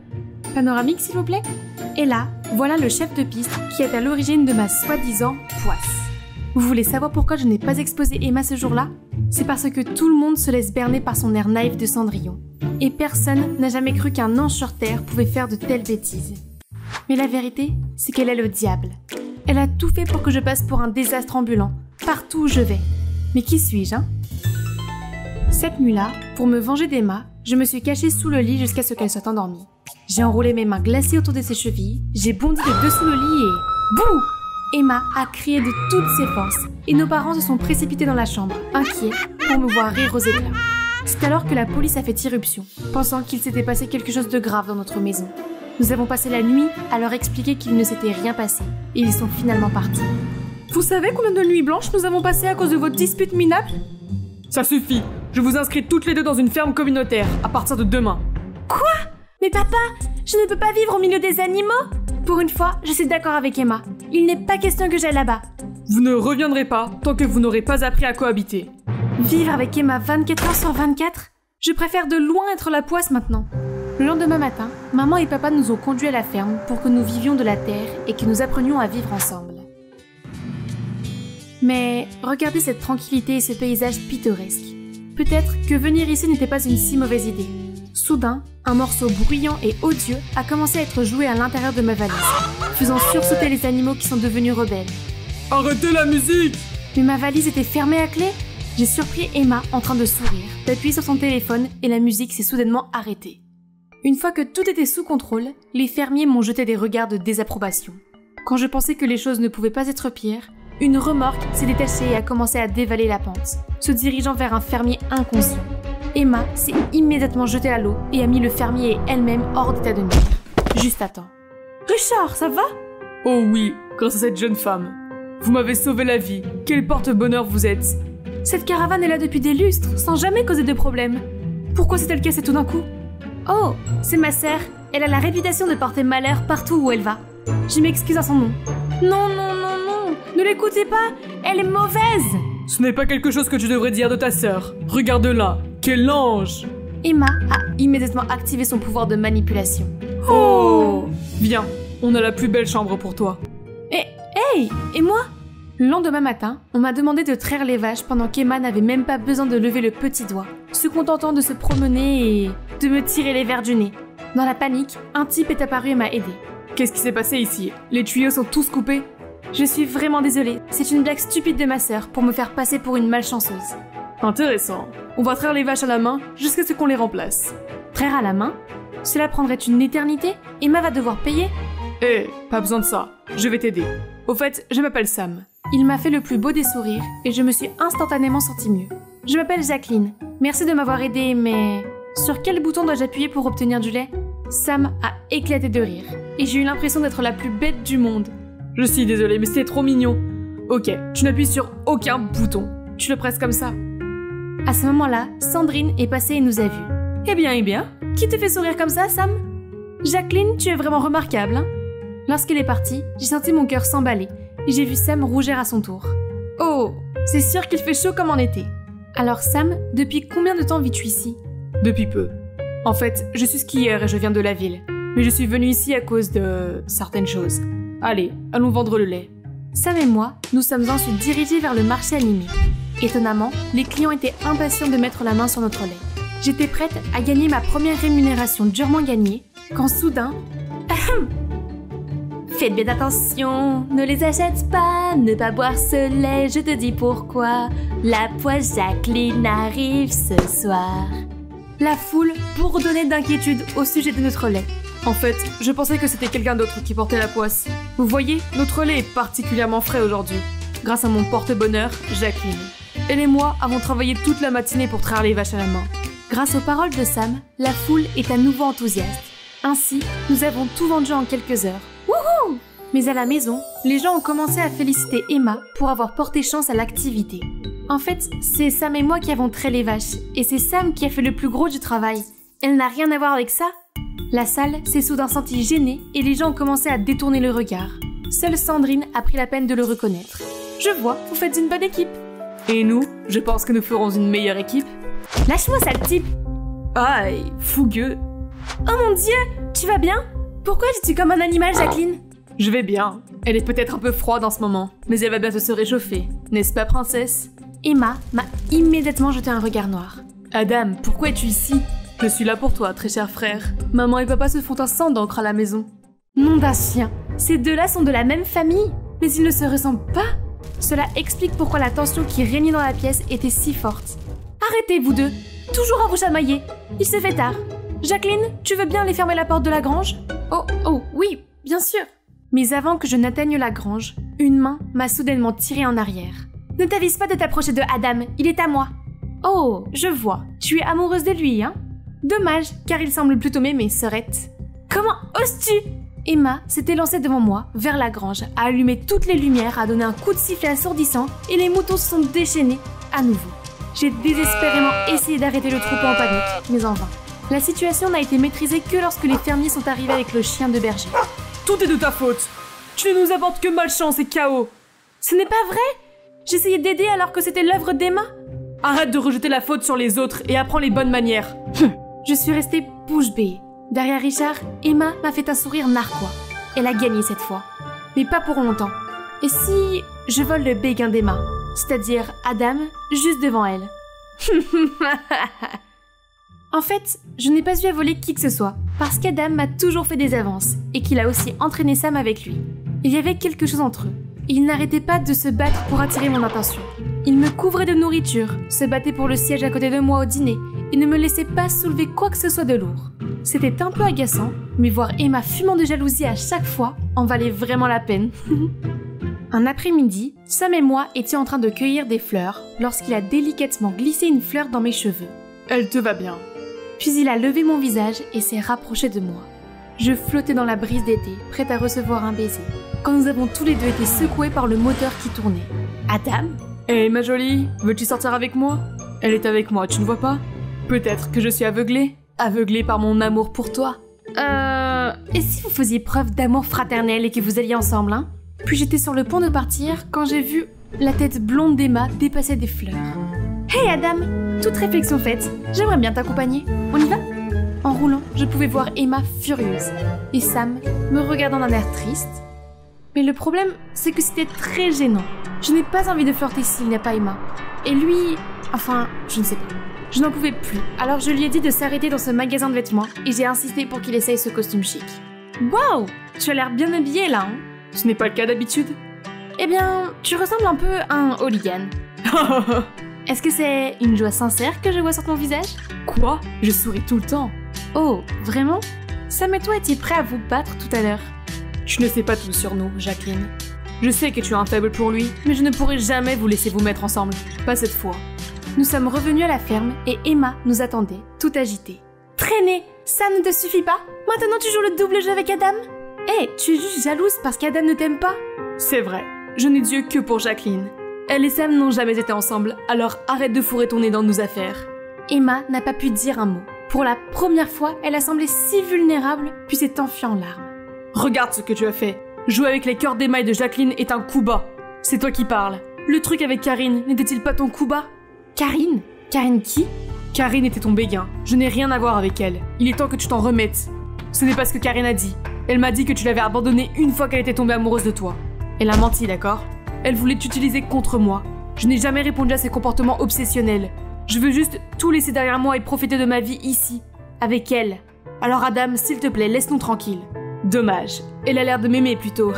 Panoramique, s'il vous plaît? Et là, voilà le chef de piste qui est à l'origine de ma soi-disant poisse. Vous voulez savoir pourquoi je n'ai pas exposé Emma ce jour-là? C'est parce que tout le monde se laisse berner par son air naïf de Cendrillon. Et personne n'a jamais cru qu'un ange sur terre pouvait faire de telles bêtises. Mais la vérité, c'est qu'elle est le diable. Elle a tout fait pour que je passe pour un désastre ambulant, partout où je vais. Mais qui suis-je, hein? Cette nuit-là, pour me venger d'Emma, je me suis cachée sous le lit jusqu'à ce qu'elle soit endormie. J'ai enroulé mes mains glacées autour de ses chevilles, j'ai bondi de dessous le lit et... Bouh! Emma a crié de toutes ses forces et nos parents se sont précipités dans la chambre, inquiets, pour me voir rire aux éclats. C'est alors que la police a fait irruption, pensant qu'il s'était passé quelque chose de grave dans notre maison. Nous avons passé la nuit à leur expliquer qu'il ne s'était rien passé et ils sont finalement partis. Vous savez combien de nuits blanches nous avons passées à cause de votre dispute minable? Ça suffit, je vous inscris toutes les deux dans une ferme communautaire à partir de demain. Quoi? Mais papa, je ne peux pas vivre au milieu des animaux? Pour une fois, je suis d'accord avec Emma. Il n'est pas question que j'aille là-bas. Vous ne reviendrez pas tant que vous n'aurez pas appris à cohabiter. Vivre avec Emma 24 heures sur 24? Je préfère de loin être la poisse maintenant. Le lendemain matin, maman et papa nous ont conduits à la ferme pour que nous vivions de la terre et que nous apprenions à vivre ensemble. Mais regardez cette tranquillité et ce paysage pittoresque. Peut-être que venir ici n'était pas une si mauvaise idée. Soudain, un morceau bruyant et odieux a commencé à être joué à l'intérieur de ma valise, faisant sursauter les animaux qui sont devenus rebelles. Arrêtez la musique! Mais ma valise était fermée à clé. J'ai surpris Emma en train de sourire, d'appuyer sur son téléphone et la musique s'est soudainement arrêtée. Une fois que tout était sous contrôle, les fermiers m'ont jeté des regards de désapprobation. Quand je pensais que les choses ne pouvaient pas être pires, une remorque s'est détachée et a commencé à dévaler la pente, se dirigeant vers un fermier inconscient. Emma s'est immédiatement jetée à l'eau et a mis le fermier et elle-même hors d'état de nuire. Juste à temps. Richard, ça va? Oh oui, grâce à cette jeune femme. Vous m'avez sauvé la vie. Quel porte-bonheur vous êtes. Cette caravane est là depuis des lustres, sans jamais causer de problème. Pourquoi s'est-elle cassée tout d'un coup? Oh, c'est ma sœur. Elle a la réputation de porter malheur partout où elle va. Je m'excuse à son nom. Non, non, non, non. Ne l'écoutez pas. Elle est mauvaise. Ce n'est pas quelque chose que tu devrais dire de ta sœur. Regarde-la. Quel ange! Emma a immédiatement activé son pouvoir de manipulation. Oh! Viens, on a la plus belle chambre pour toi. Hey! Et moi? Le lendemain matin, on m'a demandé de traire les vaches pendant qu'Emma n'avait même pas besoin de lever le petit doigt, se contentant de se promener et de me tirer les verres du nez. Dans la panique, un type est apparu et m'a aidé. Qu'est-ce qui s'est passé ici? Les tuyaux sont tous coupés? Je suis vraiment désolée, c'est une blague stupide de ma sœur pour me faire passer pour une malchanceuse. Intéressant. On va traire les vaches à la main jusqu'à ce qu'on les remplace. Traire à la main? Cela prendrait une éternité? Emma va devoir payer? Pas besoin de ça. Je vais t'aider. Au fait, je m'appelle Sam. Il m'a fait le plus beau des sourires et je me suis instantanément sentie mieux. Je m'appelle Jacqueline. Merci de m'avoir aidée, mais... Sur quel bouton dois-je appuyer pour obtenir du lait? Sam a éclaté de rire et j'ai eu l'impression d'être la plus bête du monde. Je suis désolée, mais c'était trop mignon. Ok, tu n'appuies sur aucun bouton. Tu le presses comme ça. À ce moment-là, Sandrine est passée et nous a vus. Eh bien, Qui te fait sourire comme ça, Sam? Jacqueline, tu es vraiment remarquable, hein? Lorsqu'elle est partie, j'ai senti mon cœur s'emballer et j'ai vu Sam rougir à son tour. Oh, c'est sûr qu'il fait chaud comme en été. Alors Sam, depuis combien de temps vis-tu ici? Depuis peu. En fait, je suis skieur et je viens de la ville. Mais je suis venue ici à cause de... certaines choses. Allez, allons vendre le lait. Sam et moi, nous sommes ensuite dirigés vers le marché animé. Étonnamment, les clients étaient impatients de mettre la main sur notre lait. J'étais prête à gagner ma première rémunération durement gagnée, quand soudain... Faites bien attention, ne les achète pas, ne pas boire ce lait, je te dis pourquoi. La poisse Jacqueline arrive ce soir. La foule bourdonnait d'inquiétude au sujet de notre lait. En fait, je pensais que c'était quelqu'un d'autre qui portait la poisse. Vous voyez, notre lait est particulièrement frais aujourd'hui, grâce à mon porte-bonheur, Jacqueline. Elle et moi avons travaillé toute la matinée pour traire les vaches à la main. Grâce aux paroles de Sam, la foule est à nouveau enthousiaste. Ainsi, nous avons tout vendu en quelques heures. Wouhou! Mais à la maison, les gens ont commencé à féliciter Emma pour avoir porté chance à l'activité. En fait, c'est Sam et moi qui avons trait les vaches, et c'est Sam qui a fait le plus gros du travail. Elle n'a rien à voir avec ça. La salle s'est soudain sentie gênée et les gens ont commencé à détourner le regard. Seule Sandrine a pris la peine de le reconnaître. Je vois, vous faites une bonne équipe. Et nous, je pense que nous ferons une meilleure équipe. Lâche-moi, sale type! Aïe, fougueux. Oh mon Dieu, tu vas bien? Pourquoi es-tu comme un animal, Jacqueline? Je vais bien. Elle est peut-être un peu froide en ce moment, mais elle va bientôt se réchauffer. N'est-ce pas, princesse? Emma m'a immédiatement jeté un regard noir. Adam, pourquoi es-tu ici? Je suis là pour toi, très cher frère. Maman et papa se font un sang d'encre à la maison. Nom d'un chien! Ces deux-là sont de la même famille, mais ils ne se ressemblent pas. Cela explique pourquoi la tension qui régnait dans la pièce était si forte. Arrêtez, vous deux! Toujours à vous chamailler! Il se fait tard. Jacqueline, tu veux bien aller fermer la porte de la grange? Oh, oui, bien sûr! Mais avant que je n'atteigne la grange, une main m'a soudainement tirée en arrière. Ne t'avise pas de t'approcher de Adam, il est à moi. Oh, je vois, tu es amoureuse de lui, hein? Dommage, car il semble plutôt m'aimer, sœurette. Comment oses-tu? Emma s'était lancée devant moi, vers la grange, a allumé toutes les lumières, a donné un coup de sifflet assourdissant, et les moutons se sont déchaînés à nouveau. J'ai désespérément essayé d'arrêter le troupeau en panique, mais en vain. La situation n'a été maîtrisée que lorsque les fermiers sont arrivés avec le chien de berger. Tout est de ta faute. Tu ne nous apportes que malchance et chaos. Ce n'est pas vrai? J'essayais d'aider alors que c'était l'œuvre d'Emma. Arrête de rejeter la faute sur les autres et apprends les bonnes manières. Je suis restée bouche bée. Derrière Richard, Emma m'a fait un sourire narquois. Elle a gagné cette fois. Mais pas pour longtemps. Et si je vole le béguin d'Emma? C'est-à-dire Adam, juste devant elle. En fait, je n'ai pas eu à voler qui que ce soit, parce qu'Adam m'a toujours fait des avances, et qu'il a aussi entraîné Sam avec lui. Il y avait quelque chose entre eux. Il n'arrêtait pas de se battre pour attirer mon attention. Il me couvrait de nourriture, se battait pour le siège à côté de moi au dîner, et ne me laissait pas soulever quoi que ce soit de lourd. C'était un peu agaçant, mais voir Emma fumant de jalousie à chaque fois en valait vraiment la peine. Un après-midi, Sam et moi étions en train de cueillir des fleurs lorsqu'il a délicatement glissé une fleur dans mes cheveux. Elle te va bien. Puis il a levé mon visage et s'est rapproché de moi. Je flottais dans la brise d'été, prête à recevoir un baiser, quand nous avons tous les deux été secoués par le moteur qui tournait. Adam? Hé, ma jolie, veux-tu sortir avec moi? Elle est avec moi, tu ne vois pas? Peut-être que je suis aveuglée? Aveuglée par mon amour pour toi. Et si vous faisiez preuve d'amour fraternel et que vous alliez ensemble, hein? Puis j'étais sur le point de partir quand j'ai vu la tête blonde d'Emma dépasser des fleurs. Hey Adam! Toute réflexion faite, j'aimerais bien t'accompagner. On y va? En roulant, je pouvais voir Emma furieuse et Sam me regardant d'un air triste. Mais le problème, c'est que c'était très gênant. Je n'ai pas envie de flirter s'il n'y a pas Emma. Et lui... enfin, je ne sais pas. Je n'en pouvais plus, alors je lui ai dit de s'arrêter dans ce magasin de vêtements et j'ai insisté pour qu'il essaye ce costume chic. Waouh! Tu as l'air bien habillée là, hein? Ce n'est pas le cas d'habitude. Eh bien, tu ressembles un peu à un hooligan. Est-ce que c'est une joie sincère que je vois sur ton visage? Quoi? Je souris tout le temps. Oh, vraiment? Sam et toi étiez prêts à vous battre tout à l'heure. Tu ne sais pas tout sur nous, Jacqueline. Je sais que tu as un faible pour lui, mais je ne pourrai jamais vous laisser vous mettre ensemble. Pas cette fois. Nous sommes revenus à la ferme et Emma nous attendait, tout agitée. Traîner, ça ne te suffit pas? Maintenant tu joues le double jeu avec Adam? Hé, tu es juste jalouse parce qu'Adam ne t'aime pas? C'est vrai, je n'ai Dieu que pour Jacqueline. Elle et Sam n'ont jamais été ensemble, alors arrête de fourrer ton nez dans nos affaires. Emma n'a pas pu dire un mot. Pour la première fois, elle a semblé si vulnérable, puis s'est enfuie en larmes. Regarde ce que tu as fait. Jouer avec les cœurs d'émail de Jacqueline est un coup bas. C'est toi qui parles. Le truc avec Karine n'était-il pas ton coup bas? Karine? Karine qui? Karine était ton béguin. Je n'ai rien à voir avec elle. Il est temps que tu t'en remettes. Ce n'est pas ce que Karine a dit. Elle m'a dit que tu l'avais abandonnée une fois qu'elle était tombée amoureuse de toi. Elle a menti, d'accord? Elle voulait t'utiliser contre moi. Je n'ai jamais répondu à ses comportements obsessionnels. Je veux juste tout laisser derrière moi et profiter de ma vie ici, avec elle. Alors Adam, s'il te plaît, laisse-nous tranquilles. Dommage. Elle a l'air de m'aimer plutôt.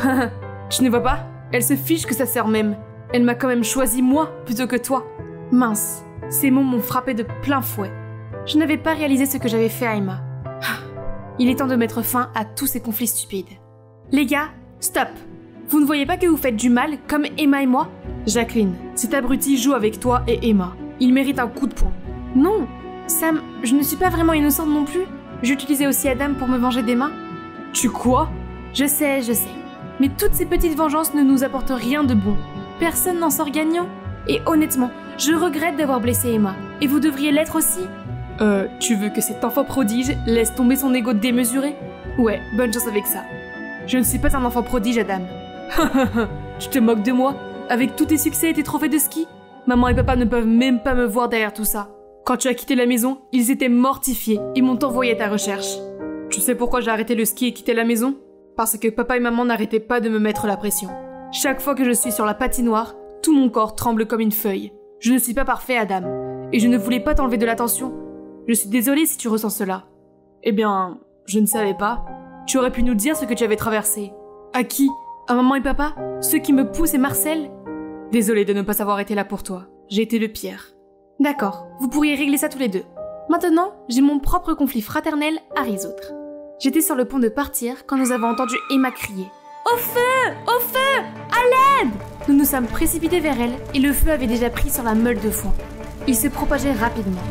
Tu ne vois pas? Elle se fiche que sa sœur m'aime. Elle m'a quand même choisi moi plutôt que toi. Mince. Ces mots m'ont frappé de plein fouet. Je n'avais pas réalisé ce que j'avais fait à Emma. Il est temps de mettre fin à tous ces conflits stupides. Les gars, stop! Vous ne voyez pas que vous faites du mal, comme Emma et moi? Jacqueline, cet abruti joue avec toi et Emma. Il mérite un coup de poing. Non! Sam, je ne suis pas vraiment innocente non plus. J'utilisais aussi Adam pour me venger d'Emma. Tu quoi? Je sais. Mais toutes ces petites vengeances ne nous apportent rien de bon. Personne n'en sort gagnant. Et honnêtement, je regrette d'avoir blessé Emma. Et vous devriez l'être aussi. Tu veux que cet enfant prodige laisse tomber son ego démesuré? Ouais, bonne chance avec ça. Je ne suis pas un enfant prodige, Adam. Tu te moques de moi? Avec tous tes succès et tes trophées de ski? Maman et papa ne peuvent même pas me voir derrière tout ça. Quand tu as quitté la maison, ils étaient mortifiés et m'ont envoyé à ta recherche. Tu sais pourquoi j'ai arrêté le ski et quitté la maison? Parce que papa et maman n'arrêtaient pas de me mettre la pression. Chaque fois que je suis sur la patinoire, tout mon corps tremble comme une feuille. Je ne suis pas parfait, Adam. Et je ne voulais pas t'enlever de l'attention. Je suis désolée si tu ressens cela. Eh bien, je ne savais pas. Tu aurais pu nous dire ce que tu avais traversé. À qui? À maman et papa? Ceux qui me poussent et Marcel? Désolée de ne pas avoir été là pour toi. J'ai été le pire. D'accord, vous pourriez régler ça tous les deux. Maintenant, j'ai mon propre conflit fraternel à résoudre. J'étais sur le pont de partir quand nous avons entendu Emma crier. Au feu! Au feu! À l'aide! Nous nous sommes précipités vers elle et le feu avait déjà pris sur la meule de foin. Il se propageait rapidement.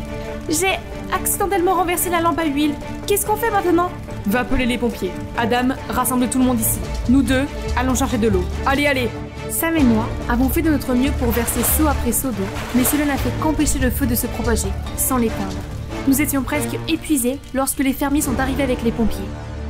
J'ai accidentellement renversé la lampe à huile. Qu'est-ce qu'on fait maintenant? Va appeler les pompiers. Adam, rassemble tout le monde ici. Nous deux, allons chercher de l'eau. Allez! Sam et moi avons fait de notre mieux pour verser seau après seau d'eau, mais cela n'a fait qu'empêcher le feu de se propager, sans l'éteindre. Nous étions presque épuisés lorsque les fermiers sont arrivés avec les pompiers.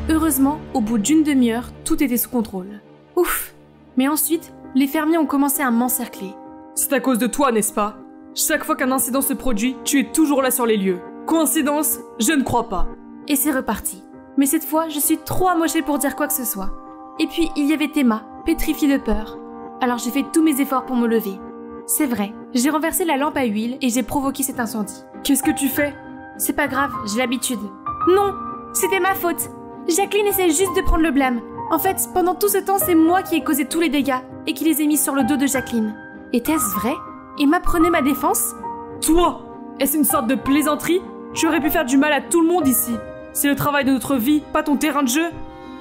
Heureusement, au bout d'une demi-heure, tout était sous contrôle. Ouf! Mais ensuite, les fermiers ont commencé à m'encercler. C'est à cause de toi, n'est-ce pas? Chaque fois qu'un incident se produit, tu es toujours là sur les lieux. Coïncidence? Je ne crois pas. Et c'est reparti. Mais cette fois, je suis trop amochée pour dire quoi que ce soit. Et puis, il y avait Emma, pétrifiée de peur. Alors j'ai fait tous mes efforts pour me lever. C'est vrai, j'ai renversé la lampe à huile et j'ai provoqué cet incendie. Qu'est-ce que tu fais? C'est pas grave, j'ai l'habitude. Non, c'était ma faute. Jacqueline essaie juste de prendre le blâme. En fait, pendant tout ce temps, c'est moi qui ai causé tous les dégâts et qui les ai mis sur le dos de Jacqueline. Était-ce vrai? Emma prenait ma défense? Toi? Est-ce une sorte de plaisanterie? Tu aurais pu faire du mal à tout le monde ici. C'est le travail de notre vie, pas ton terrain de jeu.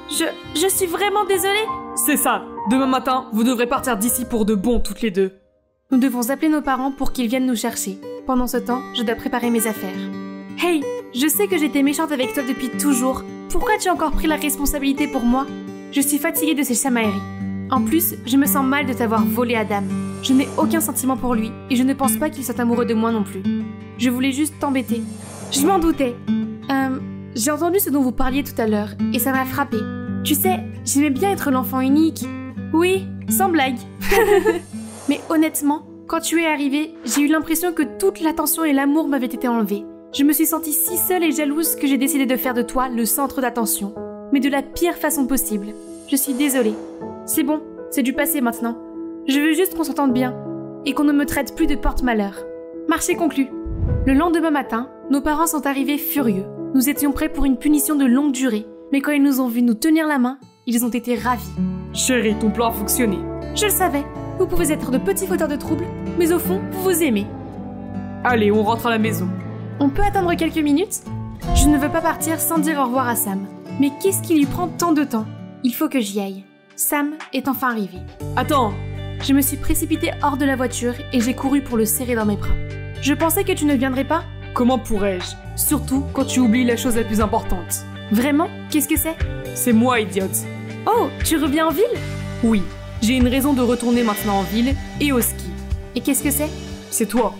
Je suis vraiment désolée. C'est ça. Demain matin, vous devrez partir d'ici pour de bon toutes les deux. Nous devons appeler nos parents pour qu'ils viennent nous chercher. Pendant ce temps, je dois préparer mes affaires. Hey, je sais que j'étais méchante avec toi depuis toujours. Pourquoi tu as encore pris la responsabilité pour moi? Je suis fatiguée de ces chamailleries. En plus, je me sens mal de t'avoir volé Adam. Je n'ai aucun sentiment pour lui et je ne pense pas qu'il soit amoureux de moi non plus. Je voulais juste t'embêter. Je m'en doutais. J'ai entendu ce dont vous parliez tout à l'heure et ça m'a frappée. Tu sais, j'aimais bien être l'enfant unique. Oui, sans blague. Mais honnêtement, quand tu es arrivé, j'ai eu l'impression que toute l'attention et l'amour m'avaient été enlevés. Je me suis sentie si seule et jalouse que j'ai décidé de faire de toi le centre d'attention. Mais de la pire façon possible. Je suis désolée. C'est bon, c'est du passé maintenant. Je veux juste qu'on s'entende bien et qu'on ne me traite plus de porte-malheur. Marché conclu. Le lendemain matin, nos parents sont arrivés furieux. Nous étions prêts pour une punition de longue durée, mais quand ils nous ont vus nous tenir la main, ils ont été ravis. Chérie, ton plan a fonctionné. Je le savais, vous pouvez être de petits fauteurs de troubles, mais au fond, vous vous aimez. Allez, on rentre à la maison. On peut attendre quelques minutes? Je ne veux pas partir sans dire au revoir à Sam. Mais qu'est-ce qui lui prend tant de temps? Il faut que j'y aille. Sam est enfin arrivé. Attends! Je me suis précipitée hors de la voiture et j'ai couru pour le serrer dans mes bras. Je pensais que tu ne viendrais pas? Comment pourrais-je? Surtout quand tu oublies la chose la plus importante. Vraiment? Qu'est-ce que c'est? C'est moi, idiote. Oh, tu reviens en ville? Oui, j'ai une raison de retourner maintenant en ville et au ski. Et qu'est-ce que c'est? C'est toi.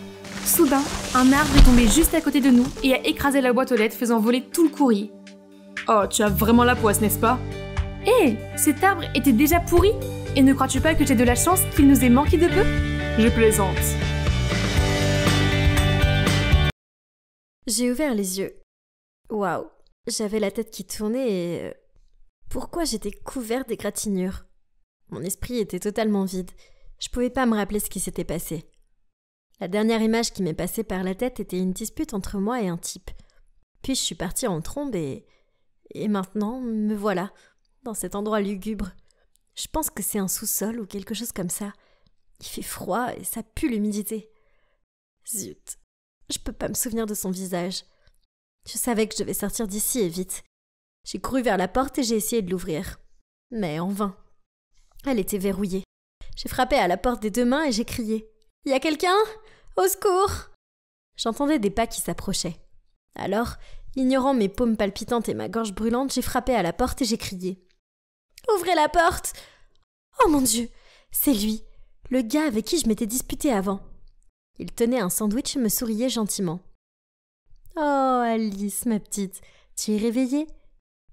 Soudain, un arbre est tombé juste à côté de nous et a écrasé la boîte aux lettres faisant voler tout le courrier. Oh, tu as vraiment la poisse, n'est-ce pas? Hé, cet arbre était déjà pourri? Et ne crois-tu pas que j'ai de la chance qu'il nous ait manqué de peu? Je plaisante. J'ai ouvert les yeux. Waouh, j'avais la tête qui tournait et... Pourquoi j'étais couverte d'égratignures? Mon esprit était totalement vide. Je pouvais pas me rappeler ce qui s'était passé. La dernière image qui m'est passée par la tête était une dispute entre moi et un type. Puis je suis partie en trombe et maintenant, me voilà, dans cet endroit lugubre. Je pense que c'est un sous-sol ou quelque chose comme ça. Il fait froid et ça pue l'humidité. Zut, je peux pas me souvenir de son visage. Je savais que je devais sortir d'ici et vite. J'ai couru vers la porte et j'ai essayé de l'ouvrir. Mais en vain. Elle était verrouillée. J'ai frappé à la porte des deux mains et j'ai crié. « Y a quelqu'un ? Au secours !» J'entendais des pas qui s'approchaient. Alors, ignorant mes paumes palpitantes et ma gorge brûlante, j'ai frappé à la porte et j'ai crié. « Ouvrez la porte !» Oh mon Dieu, c'est lui, le gars avec qui je m'étais disputée avant. Il tenait un sandwich et me souriait gentiment. « Oh Alice, ma petite, tu es réveillée ?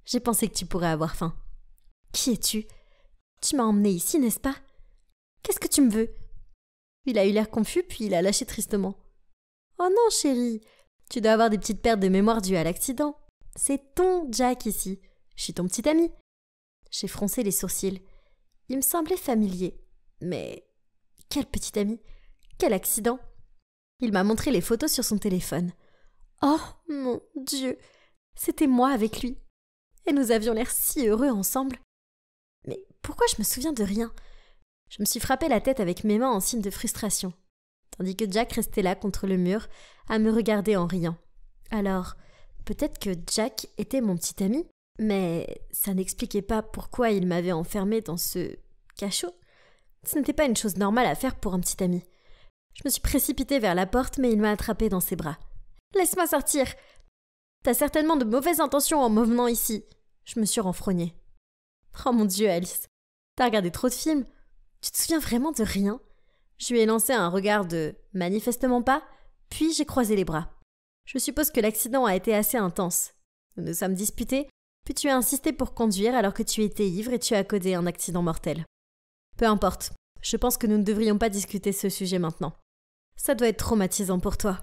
J'ai pensé que tu pourrais avoir faim. Qui es-tu ? Tu m'as emmenée ici, n'est-ce pas ? Qu'est-ce que tu me veux ? » Il a eu l'air confus, puis il a lâché tristement. « Oh non, chérie, tu dois avoir des petites pertes de mémoire dues à l'accident. C'est ton Jack ici. Je suis ton petit ami. » J'ai froncé les sourcils. Il me semblait familier. Mais quel petit ami ? Quel accident ? Il m'a montré les photos sur son téléphone. Oh mon Dieu, c'était moi avec lui. Et nous avions l'air si heureux ensemble. Mais pourquoi je me souviens de rien ? Je me suis frappé la tête avec mes mains en signe de frustration, tandis que Jack restait là contre le mur, à me regarder en riant. Alors, peut-être que Jack était mon petit ami, mais ça n'expliquait pas pourquoi il m'avait enfermée dans ce cachot. Ce n'était pas une chose normale à faire pour un petit ami. Je me suis précipitée vers la porte, mais il m'a attrapée dans ses bras. « Laisse-moi sortir ! T'as certainement de mauvaises intentions en m'emmenant ici. » Je me suis renfrognée. « Oh mon Dieu, Alice, t'as regardé trop de films ? Tu te souviens vraiment de rien ?» Je lui ai lancé un regard de « manifestement pas », puis j'ai croisé les bras. Je suppose que l'accident a été assez intense. Nous nous sommes disputés, puis tu as insisté pour conduire alors que tu étais ivre et tu as causé un accident mortel. Peu importe, je pense que nous ne devrions pas discuter ce sujet maintenant. Ça doit être traumatisant pour toi.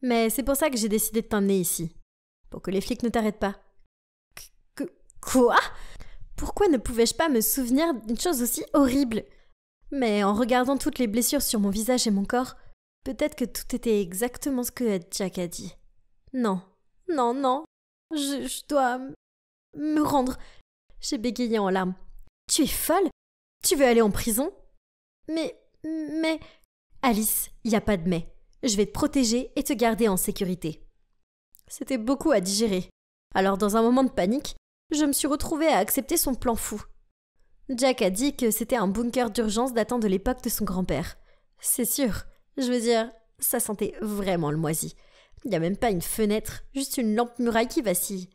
Mais c'est pour ça que j'ai décidé de t'emmener ici. Pour que les flics ne t'arrêtent pas. Quoi ? Pourquoi ne pouvais-je pas me souvenir d'une chose aussi horrible ? Mais en regardant toutes les blessures sur mon visage et mon corps, peut-être que tout était exactement ce que Jack a dit. Non, je dois me rendre. J'ai bégayé en larmes. Tu es folle ? Tu veux aller en prison ? Mais... Alice, il n'y a pas de mais. Je vais te protéger et te garder en sécurité. C'était beaucoup à digérer. Alors dans un moment de panique, je me suis retrouvée à accepter son plan fou. Jack a dit que c'était un bunker d'urgence datant de l'époque de son grand-père. C'est sûr, je veux dire, ça sentait vraiment le moisi. Il n'y a même pas une fenêtre, juste une lampe muraille qui vacille.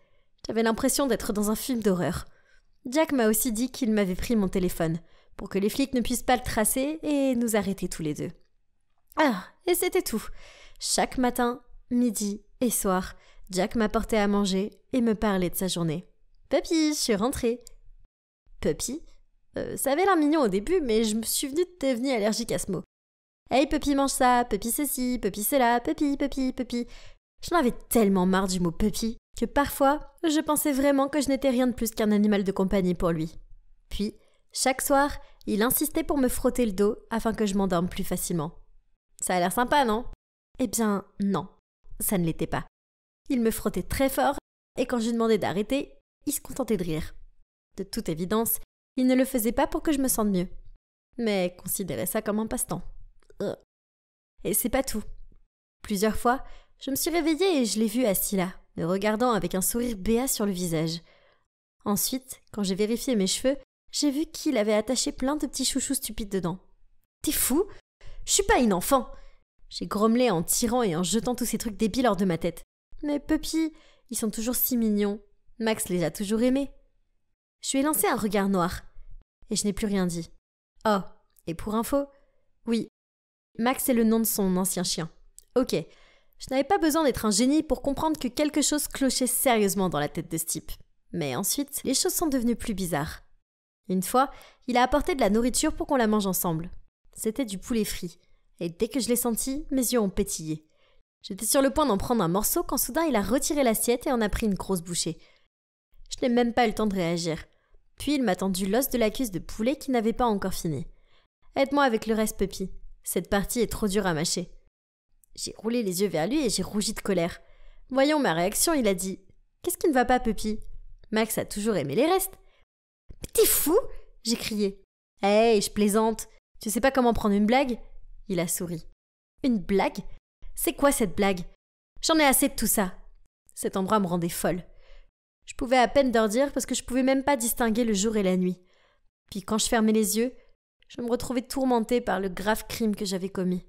J'avais l'impression d'être dans un film d'horreur. Jack m'a aussi dit qu'il m'avait pris mon téléphone, pour que les flics ne puissent pas le tracer et nous arrêter tous les deux. Ah, et c'était tout. Chaque matin, midi et soir, Jack m'apportait à manger et me parlait de sa journée. « Puppy, je suis rentrée. »« Puppy ?» Ça avait l'air mignon au début, mais je me suis devenue allergique à ce mot. « Hey, Puppy, mange ça, Puppy ceci, Puppy cela, Puppy. » J'en avais tellement marre du mot « Puppy » que parfois, je pensais vraiment que je n'étais rien de plus qu'un animal de compagnie pour lui. Puis, chaque soir, il insistait pour me frotter le dos afin que je m'endorme plus facilement. Ça a l'air sympa, non ? Eh bien, non, ça ne l'était pas. Il me frottait très fort, et quand je lui demandais d'arrêter, il se contentait de rire. De toute évidence, il ne le faisait pas pour que je me sente mieux. mais considérait ça comme un passe-temps. Et c'est pas tout. Plusieurs fois, je me suis réveillée et je l'ai vu assis là, me regardant avec un sourire béat sur le visage. Ensuite, quand j'ai vérifié mes cheveux, j'ai vu qu'il avait attaché plein de petits chouchous stupides dedans. « T'es fou? Je suis pas une enfant !» J'ai grommelé en tirant et en jetant tous ces trucs débiles hors de ma tête. Mais Puppy, ils sont toujours si mignons. Max les a toujours aimés. Je lui ai lancé un regard noir. Et je n'ai plus rien dit. Oh, et pour info, oui, Max est le nom de son ancien chien. Ok, je n'avais pas besoin d'être un génie pour comprendre que quelque chose clochait sérieusement dans la tête de ce type. Mais ensuite, les choses sont devenues plus bizarres. Une fois, il a apporté de la nourriture pour qu'on la mange ensemble. C'était du poulet frit. Et dès que je l'ai senti, mes yeux ont pétillé. J'étais sur le point d'en prendre un morceau quand soudain il a retiré l'assiette et en a pris une grosse bouchée. Je n'ai même pas eu le temps de réagir. Puis il m'a tendu l'os de la cuisse de poulet qui n'avait pas encore fini. Aide-moi avec le reste, Puppy. Cette partie est trop dure à mâcher. J'ai roulé les yeux vers lui et j'ai rougi de colère. Voyant ma réaction, il a dit « Qu'est-ce qui ne va pas, Puppy ? Max a toujours aimé les restes. » « Mais t'es fou !» j'ai crié. « Hey, je plaisante. Tu sais pas comment prendre une blague ?» Il a souri. « Une blague ? C'est quoi cette blague ? J'en ai assez de tout ça. » Cet endroit me rendait folle. Je pouvais à peine dormir parce que je pouvais même pas distinguer le jour et la nuit. Puis quand je fermais les yeux, je me retrouvais tourmentée par le grave crime que j'avais commis.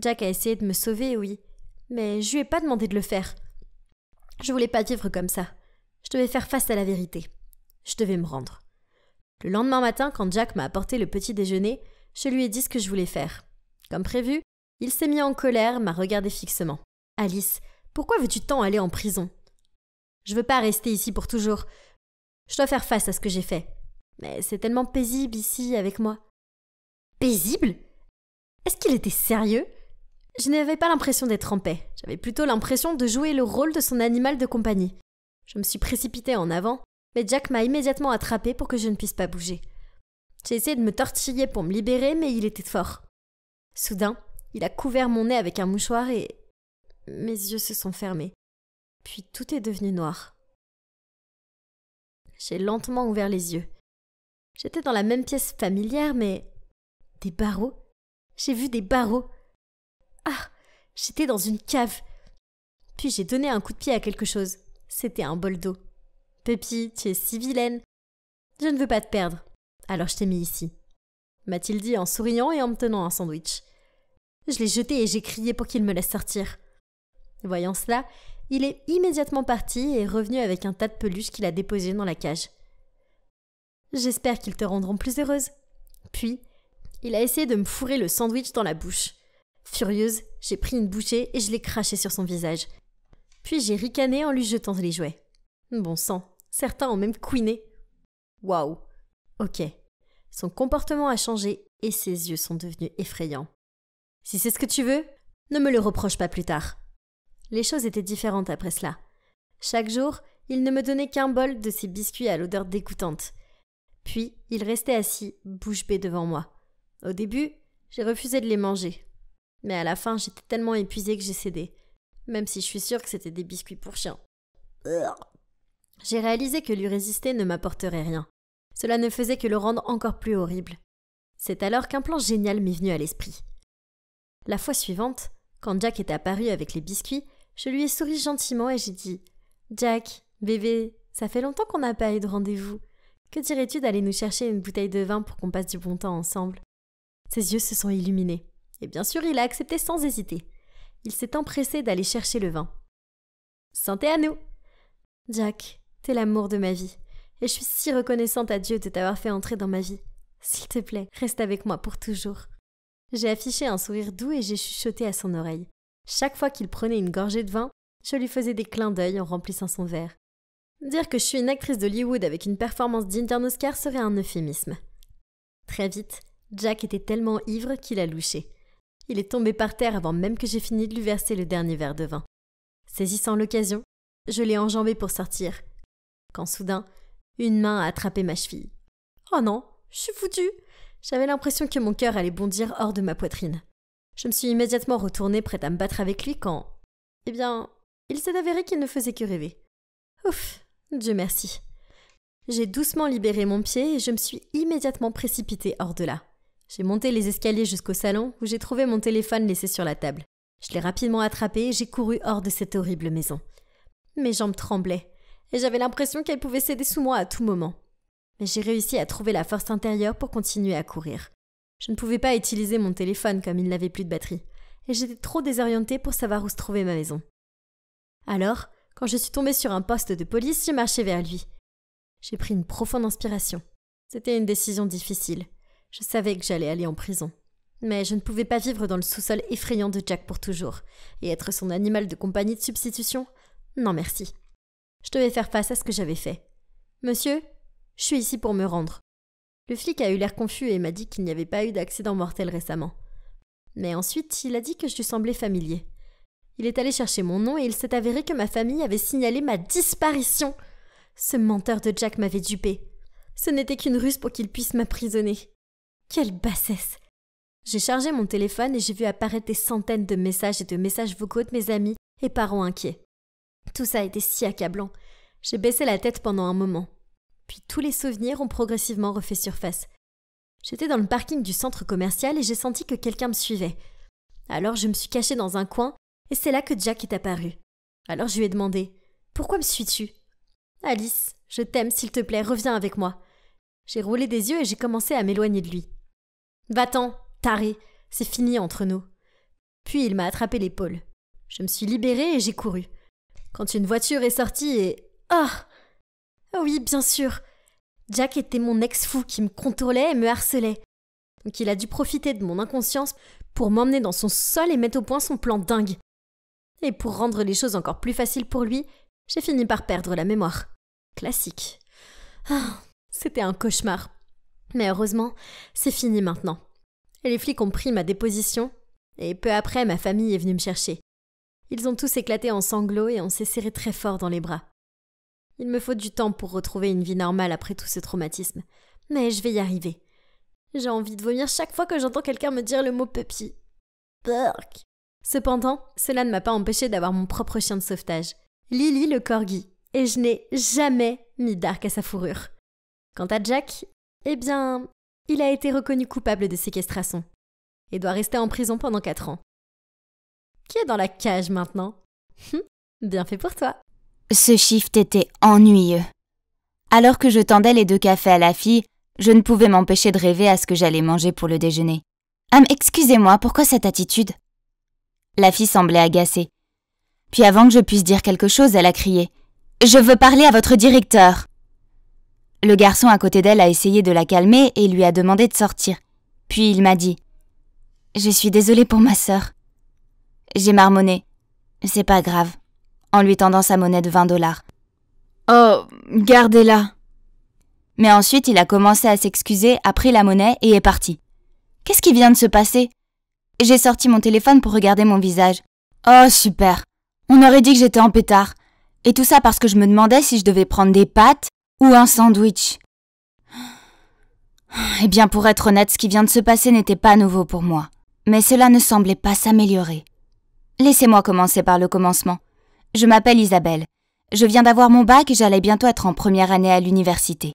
Jack a essayé de me sauver, oui, mais je lui ai pas demandé de le faire. Je voulais pas vivre comme ça. Je devais faire face à la vérité. Je devais me rendre. Le lendemain matin, quand Jack m'a apporté le petit déjeuner, je lui ai dit ce que je voulais faire. Comme prévu, il s'est mis en colère, m'a regardé fixement. « Alice, pourquoi veux-tu tant aller en prison ? Je veux pas rester ici pour toujours. Je dois faire face à ce que j'ai fait. Mais c'est tellement paisible ici avec moi. » Paisible ? Est-ce qu'il était sérieux ? Je n'avais pas l'impression d'être en paix. J'avais plutôt l'impression de jouer le rôle de son animal de compagnie. Je me suis précipitée en avant, mais Jack m'a immédiatement attrapée pour que je ne puisse pas bouger. J'ai essayé de me tortiller pour me libérer, mais il était fort. Soudain, il a couvert mon nez avec un mouchoir et mes yeux se sont fermés. Puis tout est devenu noir. J'ai lentement ouvert les yeux. J'étais dans la même pièce familière, mais... Des barreaux ? J'ai vu des barreaux. Ah, j'étais dans une cave. Puis j'ai donné un coup de pied à quelque chose. C'était un bol d'eau. Puppy, tu es si vilaine. Je ne veux pas te perdre. Alors je t'ai mis ici. M'a-t-il dit en souriant et en me tenant un sandwich. Je l'ai jeté et j'ai crié pour qu'il me laisse sortir. Voyant cela, il est immédiatement parti et est revenu avec un tas de peluches qu'il a déposées dans la cage. J'espère qu'ils te rendront plus heureuse. Puis, il a essayé de me fourrer le sandwich dans la bouche. Furieuse, j'ai pris une bouchée et je l'ai craché sur son visage. Puis j'ai ricané en lui jetant les jouets. Bon sang, certains ont même couiné. Waouh. Ok. Son comportement a changé et ses yeux sont devenus effrayants. Si c'est ce que tu veux, ne me le reproche pas plus tard. Les choses étaient différentes après cela. Chaque jour, il ne me donnait qu'un bol de ses biscuits à l'odeur dégoûtante. Puis, il restait assis, bouche bée devant moi. Au début, j'ai refusé de les manger. Mais à la fin, j'étais tellement épuisée que j'ai cédé. Même si je suis sûre que c'était des biscuits pour chiens. J'ai réalisé que lui résister ne m'apporterait rien. Cela ne faisait que le rendre encore plus horrible. C'est alors qu'un plan génial m'est venu à l'esprit. La fois suivante, quand Jack est apparu avec les biscuits, je lui ai souri gentiment et j'ai dit « Jack, bébé, ça fait longtemps qu'on n'a pas eu de rendez-vous. Que dirais-tu d'aller nous chercher une bouteille de vin pour qu'on passe du bon temps ensemble ?» Ses yeux se sont illuminés. Et bien sûr, il a accepté sans hésiter. Il s'est empressé d'aller chercher le vin. « Santé à nous !»« Jack, t'es l'amour de ma vie. Et je suis si reconnaissante à Dieu de t'avoir fait entrer dans ma vie. S'il te plaît, reste avec moi pour toujours. » J'ai affiché un sourire doux et j'ai chuchoté à son oreille. Chaque fois qu'il prenait une gorgée de vin, je lui faisais des clins d'œil en remplissant son verre. Dire que je suis une actrice d'Hollywood avec une performance digne d'un Oscar serait un euphémisme. Très vite, Jack était tellement ivre qu'il a louché. Il est tombé par terre avant même que j'aie fini de lui verser le dernier verre de vin. Saisissant l'occasion, je l'ai enjambé pour sortir. Quand soudain, une main a attrapé ma cheville. Oh non, je suis foutue! J'avais l'impression que mon cœur allait bondir hors de ma poitrine. Je me suis immédiatement retournée prête à me battre avec lui quand... Eh bien, il s'est avéré qu'il ne faisait que rêver. Ouf, Dieu merci. J'ai doucement libéré mon pied et je me suis immédiatement précipitée hors de là. J'ai monté les escaliers jusqu'au salon où j'ai trouvé mon téléphone laissé sur la table. Je l'ai rapidement attrapé et j'ai couru hors de cette horrible maison. Mes jambes tremblaient et j'avais l'impression qu'elles pouvaient céder sous moi à tout moment. Mais j'ai réussi à trouver la force intérieure pour continuer à courir. Je ne pouvais pas utiliser mon téléphone comme il n'avait plus de batterie et j'étais trop désorientée pour savoir où se trouvait ma maison. Alors, quand je suis tombée sur un poste de police, j'ai marché vers lui. J'ai pris une profonde inspiration. C'était une décision difficile. Je savais que j'allais aller en prison. Mais je ne pouvais pas vivre dans le sous-sol effrayant de Jack pour toujours. Et être son animal de compagnie de substitution? Non merci. Je devais faire face à ce que j'avais fait. « Monsieur, je suis ici pour me rendre. » Le flic a eu l'air confus et m'a dit qu'il n'y avait pas eu d'accident mortel récemment. Mais ensuite, il a dit que je lui semblais familier. Il est allé chercher mon nom et il s'est avéré que ma famille avait signalé ma disparition. Ce menteur de Jack m'avait dupé. Ce n'était qu'une ruse pour qu'il puisse m'emprisonner. Quelle bassesse! J'ai chargé mon téléphone et j'ai vu apparaître des centaines de messages et de messages vocaux de mes amis et parents inquiets. Tout ça était si accablant. J'ai baissé la tête pendant un moment. Puis tous les souvenirs ont progressivement refait surface. J'étais dans le parking du centre commercial et j'ai senti que quelqu'un me suivait. Alors je me suis cachée dans un coin et c'est là que Jack est apparu. Alors je lui ai demandé « Pourquoi me suis-tu » ? « Alice, je t'aime, s'il te plaît, reviens avec moi. » J'ai roulé des yeux et j'ai commencé à m'éloigner de lui. « Va-t'en, taré, c'est fini entre nous. » Puis il m'a attrapé l'épaule. Je me suis libérée et j'ai couru. Quand une voiture est sortie et... Ah! Oui, bien sûr. Jack était mon ex-fou qui me contrôlait et me harcelait. Donc il a dû profiter de mon inconscience pour m'emmener dans son sol et mettre au point son plan dingue. Et pour rendre les choses encore plus faciles pour lui, j'ai fini par perdre la mémoire. Classique. Ah, c'était un cauchemar. Mais heureusement, c'est fini maintenant. Et les flics ont pris ma déposition, et peu après, ma famille est venue me chercher. Ils ont tous éclaté en sanglots et on s'est serré très fort dans les bras. Il me faut du temps pour retrouver une vie normale après tout ce traumatisme. Mais je vais y arriver. J'ai envie de vomir chaque fois que j'entends quelqu'un me dire le mot puppy. Burk. Cependant, cela ne m'a pas empêché d'avoir mon propre chien de sauvetage, Lily le corgi, et je n'ai jamais mis d'arc à sa fourrure. Quant à Jack, eh bien, il a été reconnu coupable de séquestration et doit rester en prison pendant 4 ans. Qui est dans la cage maintenant? Bien fait pour toi. Ce shift était ennuyeux. Alors que je tendais les 2 cafés à la fille, je ne pouvais m'empêcher de rêver à ce que j'allais manger pour le déjeuner. « Excusez-moi, pourquoi cette attitude ?» La fille semblait agacée. Puis avant que je puisse dire quelque chose, elle a crié « Je veux parler à votre directeur !» Le garçon à côté d'elle a essayé de la calmer et lui a demandé de sortir. Puis il m'a dit « Je suis désolée pour ma sœur. » J'ai marmonné « C'est pas grave », en lui tendant sa monnaie de $20. « Oh, gardez-la !» Mais ensuite, il a commencé à s'excuser, a pris la monnaie et est parti. « Qu'est-ce qui vient de se passer ?» J'ai sorti mon téléphone pour regarder mon visage. « Oh, super ! On aurait dit que j'étais en pétard. Et tout ça parce que je me demandais si je devais prendre des pâtes ou un sandwich. » Eh bien, pour être honnête, ce qui vient de se passer n'était pas nouveau pour moi. Mais cela ne semblait pas s'améliorer. Laissez-moi commencer par le commencement. Je m'appelle Isabelle. Je viens d'avoir mon bac et j'allais bientôt être en première année à l'université.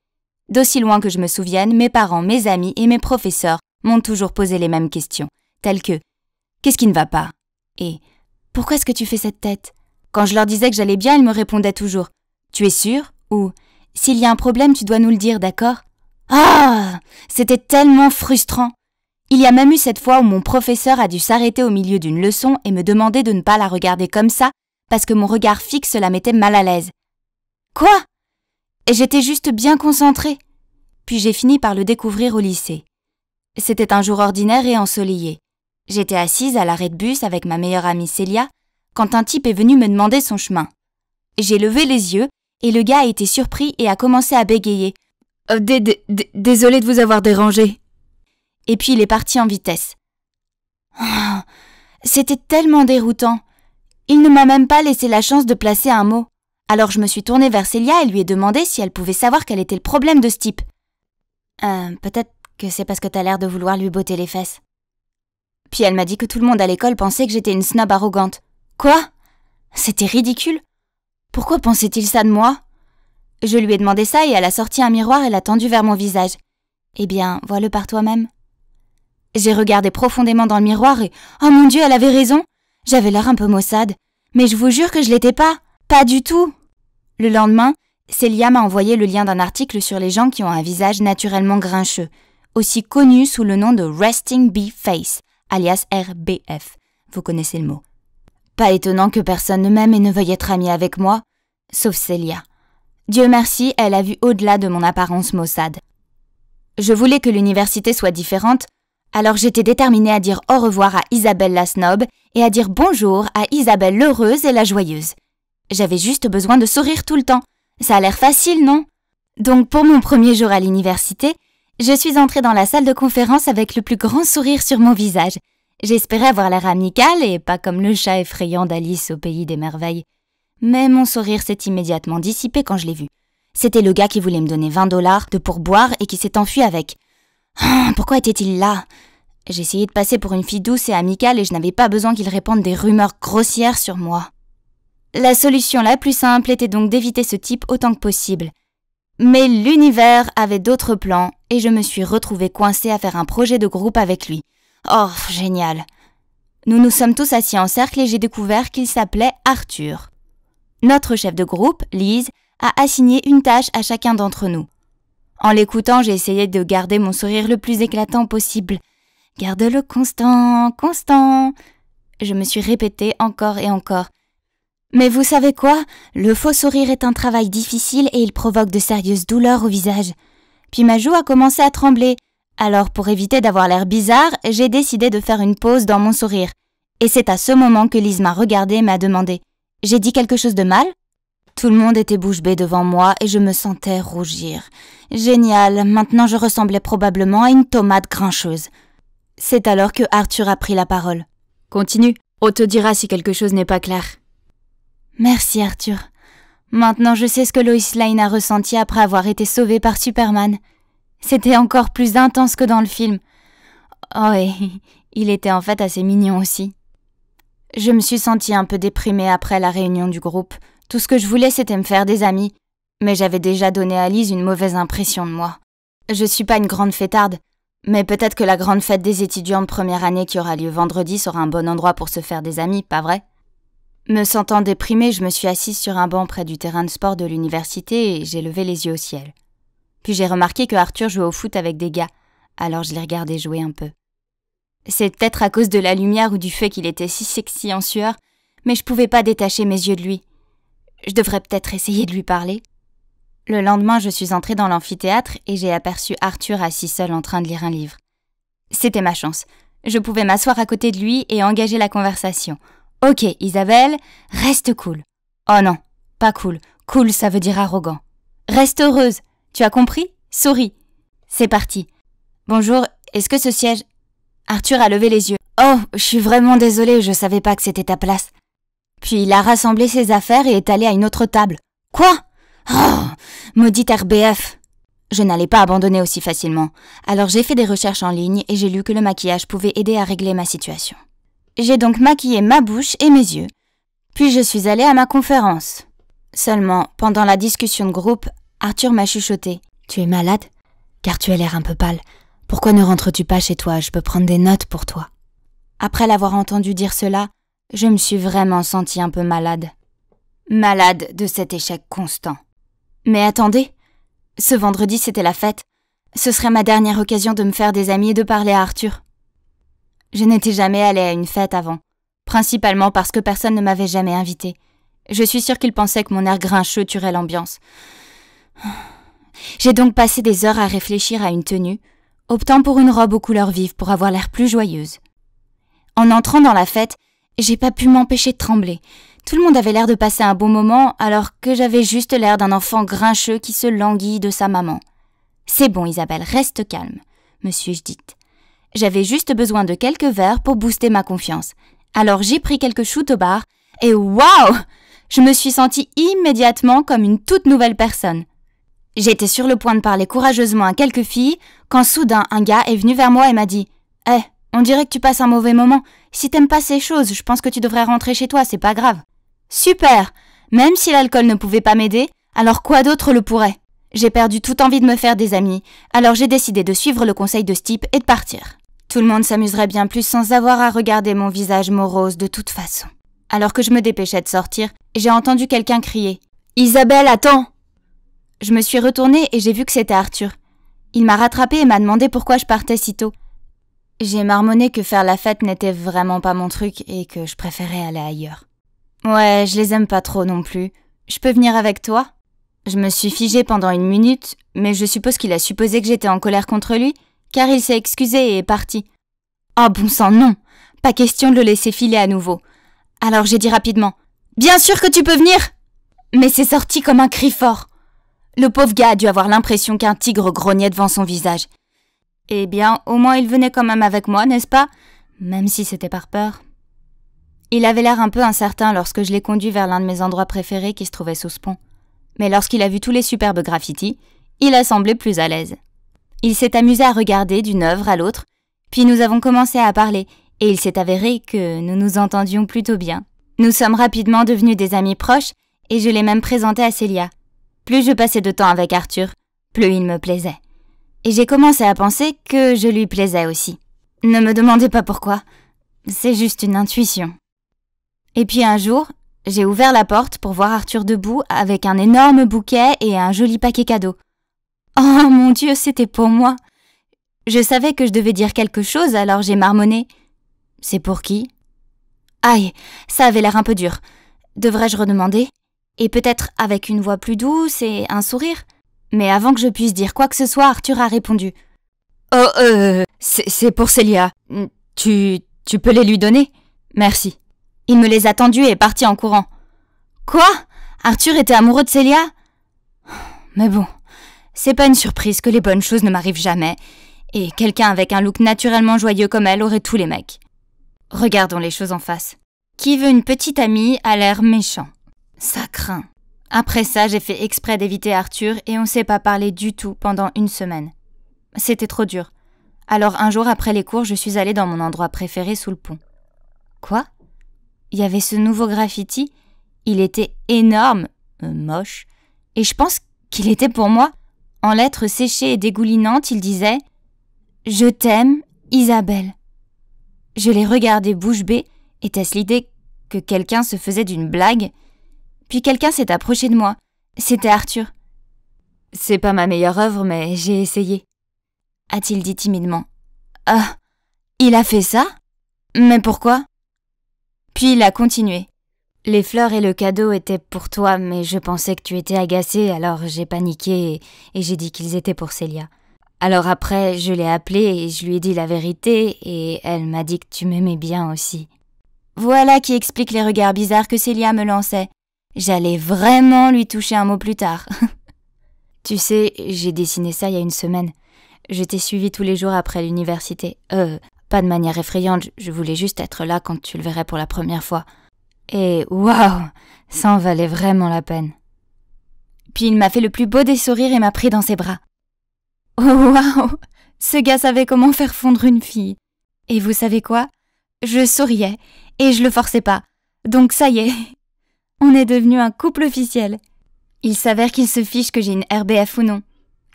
D'aussi loin que je me souvienne, mes parents, mes amis et mes professeurs m'ont toujours posé les mêmes questions, telles que « Qu'est-ce qui ne va pas ?» et « Pourquoi est-ce que tu fais cette tête ?» Quand je leur disais que j'allais bien, ils me répondaient toujours « Tu es sûr ?» ou « S'il y a un problème, tu dois nous le dire, d'accord ?» Ah, c'était tellement frustrant. Il y a même eu cette fois où mon professeur a dû s'arrêter au milieu d'une leçon et me demander de ne pas la regarder comme ça parce que mon regard fixe la mettait mal à l'aise. Quoi ? Et j'étais juste bien concentrée. Puis j'ai fini par le découvrir au lycée. C'était un jour ordinaire et ensoleillé. J'étais assise à l'arrêt de bus avec ma meilleure amie Célia quand un type est venu me demander son chemin. J'ai levé les yeux et le gars a été surpris et a commencé à bégayer. Désolé de vous avoir dérangé. Et puis il est parti en vitesse. Oh, c'était tellement déroutant. Il ne m'a même pas laissé la chance de placer un mot. Alors je me suis tournée vers Célia et lui ai demandé si elle pouvait savoir quel était le problème de ce type. Peut-être que c'est parce que t'as l'air de vouloir lui botter les fesses. Puis elle m'a dit que tout le monde à l'école pensait que j'étais une snob arrogante. Quoi ? C'était ridicule. Pourquoi pensait-il ça de moi ? Je lui ai demandé ça et elle a sorti un miroir et l'a tendu vers mon visage. Eh bien, vois-le par toi-même. J'ai regardé profondément dans le miroir et oh mon Dieu, elle avait raison. J'avais l'air un peu maussade. Mais je vous jure que je l'étais pas. Pas du tout. Le lendemain, Célia m'a envoyé le lien d'un article sur les gens qui ont un visage naturellement grincheux, aussi connu sous le nom de Resting Bee Face, alias RBF. Vous connaissez le mot. Pas étonnant que personne ne m'aime et ne veuille être amie avec moi, sauf Célia. Dieu merci, elle a vu au-delà de mon apparence maussade. Je voulais que l'université soit différente, alors j'étais déterminée à dire au revoir à Isabelle la snob et à dire bonjour à Isabelle l'heureuse et la joyeuse. J'avais juste besoin de sourire tout le temps. Ça a l'air facile, non? Donc pour mon premier jour à l'université, je suis entrée dans la salle de conférence avec le plus grand sourire sur mon visage. J'espérais avoir l'air amical et pas comme le chat effrayant d'Alice au pays des merveilles. Mais mon sourire s'est immédiatement dissipé quand je l'ai vu. C'était le gars qui voulait me donner 20 $ de pourboire et qui s'est enfui avec. Pourquoi était-il là? J'essayais de passer pour une fille douce et amicale et je n'avais pas besoin qu'il répande des rumeurs grossières sur moi. La solution la plus simple était donc d'éviter ce type autant que possible. Mais l'univers avait d'autres plans et je me suis retrouvée coincée à faire un projet de groupe avec lui. Oh, génial! Nous nous sommes tous assis en cercle et j'ai découvert qu'il s'appelait Arthur. Notre chef de groupe, Lise, a assigné une tâche à chacun d'entre nous. En l'écoutant, j'ai essayé de garder mon sourire le plus éclatant possible. « Garde-le constant, constant !» Je me suis répétée encore et encore. Mais vous savez quoi? Le faux sourire est un travail difficile et il provoque de sérieuses douleurs au visage. Puis ma joue a commencé à trembler. Alors pour éviter d'avoir l'air bizarre, j'ai décidé de faire une pause dans mon sourire. Et c'est à ce moment que Lise m'a regardée et m'a demandé « J'ai dit quelque chose de mal ?» Tout le monde était bouche bée devant moi et je me sentais rougir. Génial, maintenant je ressemblais probablement à une tomate grincheuse. C'est alors que Arthur a pris la parole. « Continue, on te dira si quelque chose n'est pas clair. » Merci Arthur. Maintenant je sais ce que Lois Lane a ressenti après avoir été sauvée par Superman. C'était encore plus intense que dans le film. Oh et il était en fait assez mignon aussi. Je me suis sentie un peu déprimée après la réunion du groupe. Tout ce que je voulais c'était me faire des amis. Mais j'avais déjà donné à Lise une mauvaise impression de moi. Je suis pas une grande fêtarde. Mais peut-être que la grande fête des étudiants de première année qui aura lieu vendredi sera un bon endroit pour se faire des amis, pas vrai? Me sentant déprimée, je me suis assise sur un banc près du terrain de sport de l'université et j'ai levé les yeux au ciel. Puis j'ai remarqué que Arthur jouait au foot avec des gars, alors je l'ai regardé jouer un peu. C'est peut-être à cause de la lumière ou du fait qu'il était si sexy en sueur, mais je pouvais pas détacher mes yeux de lui. Je devrais peut-être essayer de lui parler. Le lendemain, je suis entrée dans l'amphithéâtre et j'ai aperçu Arthur assis seul en train de lire un livre. C'était ma chance. Je pouvais m'asseoir à côté de lui et engager la conversation. « Ok, Isabelle, reste cool. » Oh non, pas cool. Cool, ça veut dire arrogant. « Reste heureuse. Tu as compris? Souris. » C'est parti. « Bonjour, est-ce que ce siège... » Arthur a levé les yeux. « Oh, je suis vraiment désolée, je savais pas que c'était ta place. » Puis il a rassemblé ses affaires et est allé à une autre table. « Quoi? Oh, maudite RBF !» Je n'allais pas abandonner aussi facilement. Alors j'ai fait des recherches en ligne et j'ai lu que le maquillage pouvait aider à régler ma situation. J'ai donc maquillé ma bouche et mes yeux. Puis je suis allée à ma conférence. Seulement, pendant la discussion de groupe, Arthur m'a chuchoté. « Tu es malade? Car tu as l'air un peu pâle. Pourquoi ne rentres-tu pas chez toi? Je peux prendre des notes pour toi. » Après l'avoir entendu dire cela, je me suis vraiment sentie un peu malade. Malade de cet échec constant. Mais attendez, ce vendredi c'était la fête. Ce serait ma dernière occasion de me faire des amis et de parler à Arthur. Je n'étais jamais allée à une fête avant, principalement parce que personne ne m'avait jamais invitée. Je suis sûre qu'il pensait que mon air grincheux tuerait l'ambiance. J'ai donc passé des heures à réfléchir à une tenue, optant pour une robe aux couleurs vives pour avoir l'air plus joyeuse. En entrant dans la fête, j'ai pas pu m'empêcher de trembler. Tout le monde avait l'air de passer un bon moment, alors que j'avais juste l'air d'un enfant grincheux qui se languit de sa maman. « C'est bon, Isabelle, reste calme », me suis-je dite. J'avais juste besoin de quelques verres pour booster ma confiance. Alors j'ai pris quelques shoots au bar et waouh! Je me suis sentie immédiatement comme une toute nouvelle personne. J'étais sur le point de parler courageusement à quelques filles quand soudain un gars est venu vers moi et m'a dit « Hé, on dirait que tu passes un mauvais moment. Si t'aimes pas ces choses, je pense que tu devrais rentrer chez toi, c'est pas grave. » Super! Même si l'alcool ne pouvait pas m'aider, alors quoi d'autre le pourrait? J'ai perdu toute envie de me faire des amis, alors j'ai décidé de suivre le conseil de ce type et de partir. Tout le monde s'amuserait bien plus sans avoir à regarder mon visage morose de toute façon. Alors que je me dépêchais de sortir, j'ai entendu quelqu'un crier « Isabelle, attends !» Je me suis retournée et j'ai vu que c'était Arthur. Il m'a rattrapée et m'a demandé pourquoi je partais si tôt. J'ai marmonné que faire la fête n'était vraiment pas mon truc et que je préférais aller ailleurs. Ouais, je les aime pas trop non plus. Je peux venir avec toi ? Je me suis figée pendant 1 minute, mais je suppose qu'il a supposé que j'étais en colère contre lui, car il s'est excusé et est parti. Oh bon sang, non ! Pas question de le laisser filer à nouveau. Alors j'ai dit rapidement « Bien sûr que tu peux venir !» Mais c'est sorti comme un cri fort. Le pauvre gars a dû avoir l'impression qu'un tigre grognait devant son visage. Eh bien, au moins il venait quand même avec moi, n'est-ce pas ? Même si c'était par peur. Il avait l'air un peu incertain lorsque je l'ai conduit vers l'un de mes endroits préférés qui se trouvait sous ce pont. Mais lorsqu'il a vu tous les superbes graffitis, il a semblé plus à l'aise. Il s'est amusé à regarder d'une œuvre à l'autre, puis nous avons commencé à parler, et il s'est avéré que nous nous entendions plutôt bien. Nous sommes rapidement devenus des amis proches, et je l'ai même présenté à Célia. Plus je passais de temps avec Arthur, plus il me plaisait. Et j'ai commencé à penser que je lui plaisais aussi. Ne me demandez pas pourquoi, c'est juste une intuition. Et puis un jour, j'ai ouvert la porte pour voir Arthur debout avec un énorme bouquet et un joli paquet cadeau. Oh mon Dieu, c'était pour moi. Je savais que je devais dire quelque chose, alors j'ai marmonné. C'est pour qui ? Aïe, ça avait l'air un peu dur. Devrais-je redemander ? Et peut-être avec une voix plus douce et un sourire ? Mais avant que je puisse dire quoi que ce soit, Arthur a répondu. Oh, c'est pour Célia. Tu peux les lui donner ? Merci. Il me les a tendus et est parti en courant. Quoi ? Arthur était amoureux de Célia ? Mais bon, c'est pas une surprise que les bonnes choses ne m'arrivent jamais, et quelqu'un avec un look naturellement joyeux comme elle aurait tous les mecs. Regardons les choses en face. Qui veut une petite amie à l'air méchant ? Ça craint. Après ça, j'ai fait exprès d'éviter Arthur et on s'est pas parlé du tout pendant 1 semaine. C'était trop dur. Alors un jour après les cours, je suis allée dans mon endroit préféré sous le pont. Quoi ? Il y avait ce nouveau graffiti. Il était énorme, moche, et je pense qu'il était pour moi. En lettres séchées et dégoulinantes, il disait « Je t'aime, Isabelle ». Je l'ai regardé bouche bée. Était-ce l'idée que quelqu'un se faisait d'une blague ? Puis quelqu'un s'est approché de moi. C'était Arthur. « C'est pas ma meilleure œuvre, mais j'ai essayé », a-t-il dit timidement. « Ah, il a fait ça ? Mais pourquoi ?» Puis il a continué. « Les fleurs et le cadeau étaient pour toi, mais je pensais que tu étais agacée, alors j'ai paniqué et j'ai dit qu'ils étaient pour Célia. Alors après, je l'ai appelée et je lui ai dit la vérité, et elle m'a dit que tu m'aimais bien aussi. » Voilà qui explique les regards bizarres que Célia me lançait. J'allais vraiment lui toucher un mot plus tard. Tu sais, j'ai dessiné ça il y a 1 semaine. Je t'ai suivi tous les jours après l'université. Pas de manière effrayante, je voulais juste être là quand tu le verrais pour la première fois. Et waouh, ça en valait vraiment la peine. Puis il m'a fait le plus beau des sourires et m'a pris dans ses bras. Oh waouh, ce gars savait comment faire fondre une fille. Et vous savez quoi ? Je souriais et je le forçais pas. Donc ça y est, on est devenu un couple officiel. Il s'avère qu'il se fiche que j'ai une RBF ou non,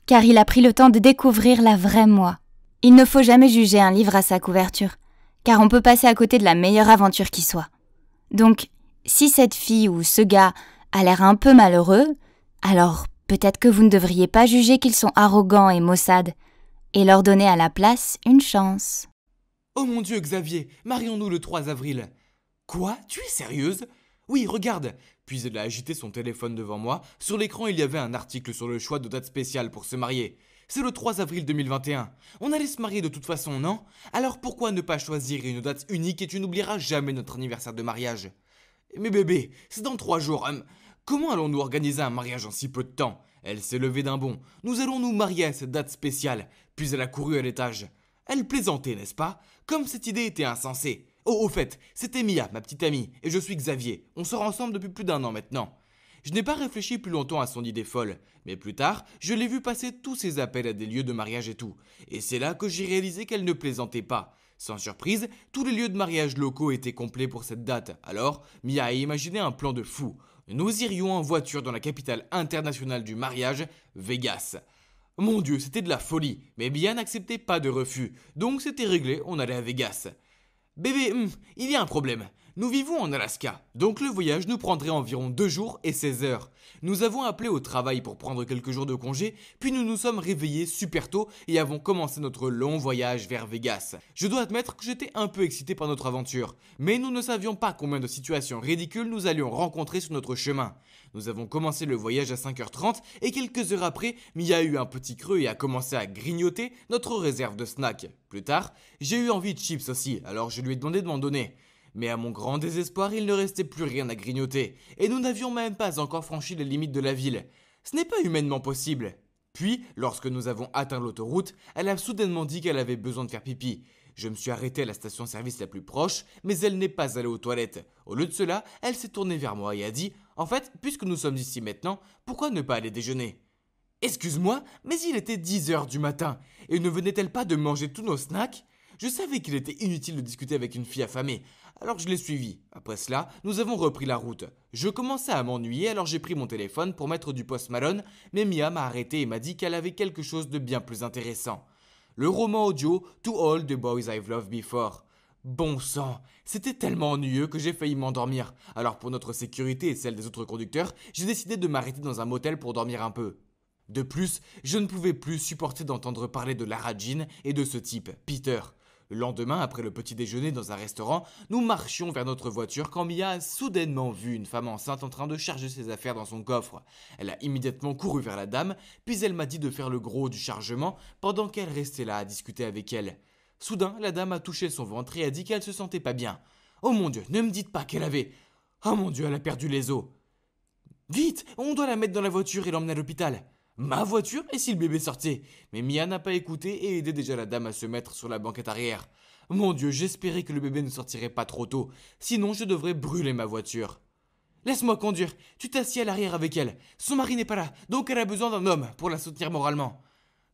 car il a pris le temps de découvrir la vraie moi. Il ne faut jamais juger un livre à sa couverture, car on peut passer à côté de la meilleure aventure qui soit. Donc, si cette fille ou ce gars a l'air un peu malheureux, alors peut-être que vous ne devriez pas juger qu'ils sont arrogants et maussades, et leur donner à la place une chance. Oh mon Dieu, Xavier, marions-nous le 3 avril. Quoi ? Tu es sérieuse ? Oui, regarde. Puis elle a agité son téléphone devant moi. Sur l'écran, il y avait un article sur le choix de date spéciale pour se marier. C'est le 3 avril 2021. On allait se marier de toute façon, non ? Alors pourquoi ne pas choisir une date unique et tu n'oublieras jamais notre anniversaire de mariage ? Mais bébé, c'est dans 3 jours. Comment allons-nous organiser un mariage en si peu de temps ? Elle s'est levée d'un bond. Nous allons nous marier à cette date spéciale. Puis elle a couru à l'étage. Elle plaisantait, n'est-ce pas ? Comme cette idée était insensée. Oh, au fait, c'était Mia, ma petite amie, et je suis Xavier. On sort ensemble depuis plus d'1 an maintenant. Je n'ai pas réfléchi plus longtemps à son idée folle, mais plus tard, je l'ai vu passer tous ses appels à des lieux de mariage et tout. Et c'est là que j'ai réalisé qu'elle ne plaisantait pas. Sans surprise, tous les lieux de mariage locaux étaient complets pour cette date. Alors, Mia a imaginé un plan de fou. Nous irions en voiture dans la capitale internationale du mariage, Vegas. Mon Dieu, c'était de la folie, mais Mia n'acceptait pas de refus, donc c'était réglé, on allait à Vegas. Bébé, il y a un problème. Nous vivons en Alaska, donc le voyage nous prendrait environ 2 jours et 16 heures. Nous avons appelé au travail pour prendre quelques jours de congé, puis nous nous sommes réveillés super tôt et avons commencé notre long voyage vers Vegas. Je dois admettre que j'étais un peu excité par notre aventure, mais nous ne savions pas combien de situations ridicules nous allions rencontrer sur notre chemin. Nous avons commencé le voyage à 5h30 et quelques heures après, Mia a eu un petit creux et a commencé à grignoter notre réserve de snacks. Plus tard, j'ai eu envie de chips aussi, alors je lui ai demandé de m'en donner. Mais à mon grand désespoir, il ne restait plus rien à grignoter, et nous n'avions même pas encore franchi les limites de la ville. Ce n'est pas humainement possible. Puis, lorsque nous avons atteint l'autoroute, elle a soudainement dit qu'elle avait besoin de faire pipi. Je me suis arrêté à la station-service la plus proche, mais elle n'est pas allée aux toilettes. Au lieu de cela, elle s'est tournée vers moi et a dit « En fait, puisque nous sommes ici maintenant, pourquoi ne pas aller déjeuner ?» Excuse-moi, mais il était 10h du matin, et ne venait-elle pas de manger tous nos snacks ? Je savais qu'il était inutile de discuter avec une fille affamée, alors je l'ai suivie. Après cela, nous avons repris la route. Je commençais à m'ennuyer, alors j'ai pris mon téléphone pour mettre du Post Malone, mais Mia m'a arrêté et m'a dit qu'elle avait quelque chose de bien plus intéressant. Le roman audio To All the Boys I've Loved Before. Bon sang, c'était tellement ennuyeux que j'ai failli m'endormir. Alors pour notre sécurité et celle des autres conducteurs, j'ai décidé de m'arrêter dans un motel pour dormir un peu. De plus, je ne pouvais plus supporter d'entendre parler de Lara Jean et de ce type, Peter. Le lendemain, après le petit déjeuner dans un restaurant, nous marchions vers notre voiture quand Mia a soudainement vu une femme enceinte en train de charger ses affaires dans son coffre. Elle a immédiatement couru vers la dame, puis elle m'a dit de faire le gros du chargement pendant qu'elle restait là à discuter avec elle. Soudain, la dame a touché son ventre et a dit qu'elle se sentait pas bien. Oh mon Dieu, ne me dites pas qu'elle avait... Oh mon Dieu, elle a perdu les os. Vite, on doit la mettre dans la voiture et l'emmener à l'hôpital. Ma voiture? Et si le bébé sortait? Mais Mia n'a pas écouté et aidé déjà la dame à se mettre sur la banquette arrière. Mon Dieu, j'espérais que le bébé ne sortirait pas trop tôt, sinon je devrais brûler ma voiture. Laisse-moi conduire, tu t'assieds à l'arrière avec elle. Son mari n'est pas là, donc elle a besoin d'un homme pour la soutenir moralement.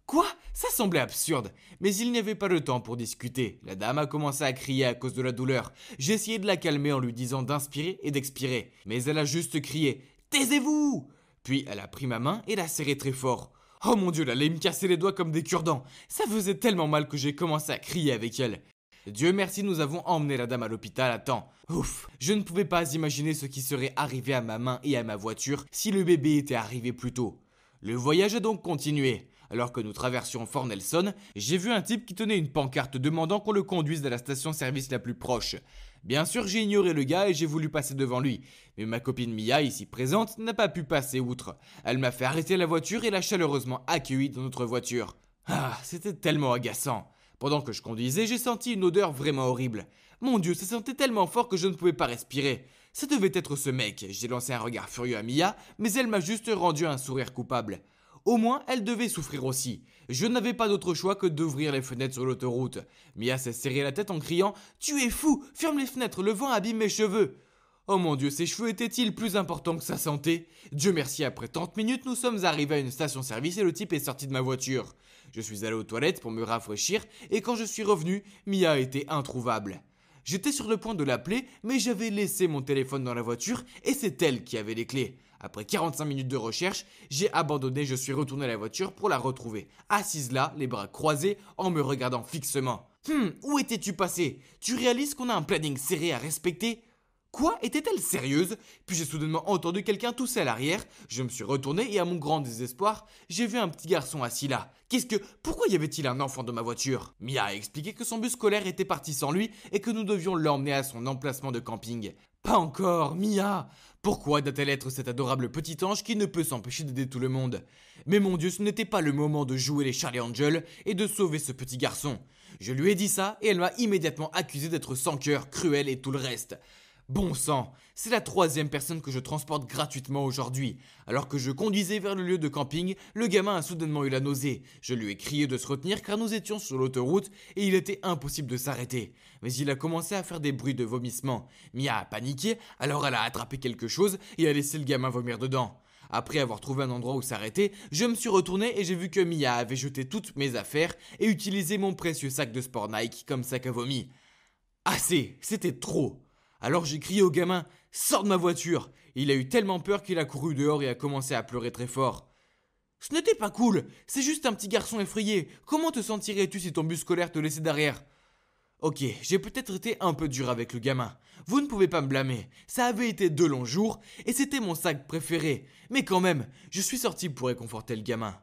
Quoi? Ça semblait absurde, mais il n'y avait pas le temps pour discuter. La dame a commencé à crier à cause de la douleur. J'ai essayé de la calmer en lui disant d'inspirer et d'expirer, mais elle a juste crié « Taisez-vous !» Puis elle a pris ma main et l'a serrée très fort. Oh mon Dieu, elle allait me casser les doigts comme des cure-dents. Ça faisait tellement mal que j'ai commencé à crier avec elle. Dieu merci, nous avons emmené la dame à l'hôpital à temps. Ouf, je ne pouvais pas imaginer ce qui serait arrivé à ma main et à ma voiture si le bébé était arrivé plus tôt. Le voyage a donc continué. Alors que nous traversions Fort Nelson, j'ai vu un type qui tenait une pancarte demandant qu'on le conduise à la station-service la plus proche. Bien sûr, j'ai ignoré le gars et j'ai voulu passer devant lui. Mais ma copine Mia, ici présente, n'a pas pu passer outre. Elle m'a fait arrêter la voiture et l'a chaleureusement accueillie dans notre voiture. Ah, c'était tellement agaçant. Pendant que je conduisais, j'ai senti une odeur vraiment horrible. Mon Dieu, ça sentait tellement fort que je ne pouvais pas respirer. Ça devait être ce mec. J'ai lancé un regard furieux à Mia, mais elle m'a juste rendu un sourire coupable. Au moins, elle devait souffrir aussi. Je n'avais pas d'autre choix que d'ouvrir les fenêtres sur l'autoroute. Mia s'est serré la tête en criant « Tu es fou! Ferme les fenêtres, le vent abîme mes cheveux !» Oh mon Dieu, ses cheveux étaient-ils plus importants que sa santé? Dieu merci, après 30 minutes, nous sommes arrivés à une station-service et le type est sorti de ma voiture. Je suis allé aux toilettes pour me rafraîchir et quand je suis revenu, Mia était introuvable. J'étais sur le point de l'appeler, mais j'avais laissé mon téléphone dans la voiture et c'est elle qui avait les clés. Après 45 minutes de recherche, j'ai abandonné, je suis retourné à la voiture pour la retrouver, assise là, les bras croisés, en me regardant fixement. Où étais-tu passé? Tu réalises qu'on a un planning serré à respecter? Quoi? Était-elle sérieuse? Puis j'ai soudainement entendu quelqu'un tousser à l'arrière, je me suis retourné et à mon grand désespoir, j'ai vu un petit garçon assis là. Pourquoi y avait-il un enfant dans ma voiture? Mia a expliqué que son bus scolaire était parti sans lui et que nous devions l'emmener à son emplacement de camping. Pas encore, Mia! Pourquoi doit-elle être cet adorable petit ange qui ne peut s'empêcher d'aider tout le monde? Mais mon Dieu, ce n'était pas le moment de jouer les Charlie Angel et de sauver ce petit garçon. Je lui ai dit ça et elle m'a immédiatement accusé d'être sans cœur, cruel et tout le reste. Bon sang, c'est la 3e personne que je transporte gratuitement aujourd'hui. Alors que je conduisais vers le lieu de camping, le gamin a soudainement eu la nausée. Je lui ai crié de se retenir car nous étions sur l'autoroute et il était impossible de s'arrêter. Mais il a commencé à faire des bruits de vomissement. Mia a paniqué, alors elle a attrapé quelque chose et a laissé le gamin vomir dedans. Après avoir trouvé un endroit où s'arrêter, je me suis retourné et j'ai vu que Mia avait jeté toutes mes affaires et utilisé mon précieux sac de sport Nike comme sac à vomi. Assez, c'était trop. Alors j'ai crié au gamin « Sors de ma voiture !» Il a eu tellement peur qu'il a couru dehors et a commencé à pleurer très fort. Ce n'était pas cool, c'est juste un petit garçon effrayé. Comment te sentirais-tu si ton bus scolaire te laissait derrière ? Ok, j'ai peut-être été un peu dur avec le gamin. Vous ne pouvez pas me blâmer. Ça avait été 2 longs jours et c'était mon sac préféré. Mais quand même, je suis sorti pour réconforter le gamin.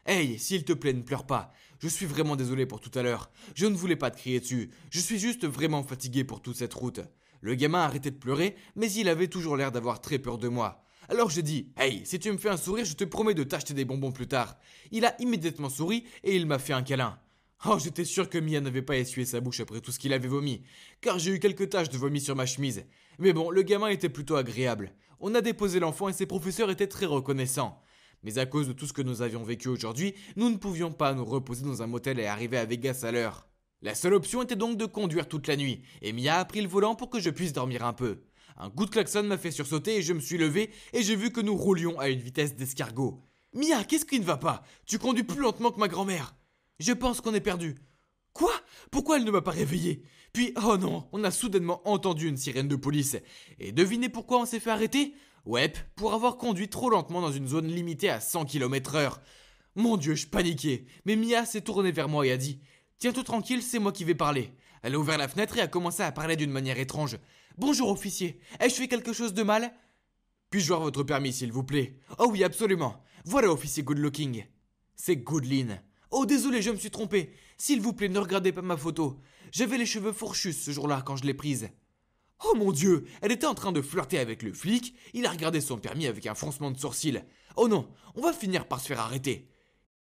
Hey, s'il te plaît, ne pleure pas. Je suis vraiment désolé pour tout à l'heure. Je ne voulais pas te crier dessus. Je suis juste vraiment fatigué pour toute cette route. Le gamin a arrêté de pleurer, mais il avait toujours l'air d'avoir très peur de moi. Alors j'ai dit, hey, si tu me fais un sourire, je te promets de t'acheter des bonbons plus tard. Il a immédiatement souri et il m'a fait un câlin. Oh, j'étais sûr que Mia n'avait pas essuyé sa bouche après tout ce qu'il avait vomi, car j'ai eu quelques taches de vomi sur ma chemise. Mais bon, le gamin était plutôt agréable. On a déposé l'enfant et ses professeurs étaient très reconnaissants. Mais à cause de tout ce que nous avions vécu aujourd'hui, nous ne pouvions pas nous reposer dans un motel et arriver à Vegas à l'heure. La seule option était donc de conduire toute la nuit, et Mia a pris le volant pour que je puisse dormir un peu. Un coup de klaxon m'a fait sursauter et je me suis levé et j'ai vu que nous roulions à une vitesse d'escargot. Mia, qu'est-ce qui ne va pas ? Tu conduis plus lentement que ma grand-mère. Je pense qu'on est perdu. Quoi ? Pourquoi elle ne m'a pas réveillé ? Puis, oh non, on a soudainement entendu une sirène de police. Et devinez pourquoi on s'est fait arrêter ? Ouais, pour avoir conduit trop lentement dans une zone limitée à 100 km/h. Mon Dieu, je paniquais. Mais Mia s'est tournée vers moi et a dit « Tiens-toi tranquille, c'est moi qui vais parler. » Elle a ouvert la fenêtre et a commencé à parler d'une manière étrange. « Bonjour officier, ai-je fait quelque chose de mal ? Puis-je voir votre permis s'il vous plaît ? Oh oui, absolument. Voilà officier Good Looking. C'est Goodlin. Oh désolé, je me suis trompé. S'il vous plaît, ne regardez pas ma photo. J'avais les cheveux fourchus ce jour-là quand je l'ai prise. Oh mon Dieu, elle était en train de flirter avec le flic. Il a regardé son permis avec un froncement de sourcil. Oh non, on va finir par se faire arrêter.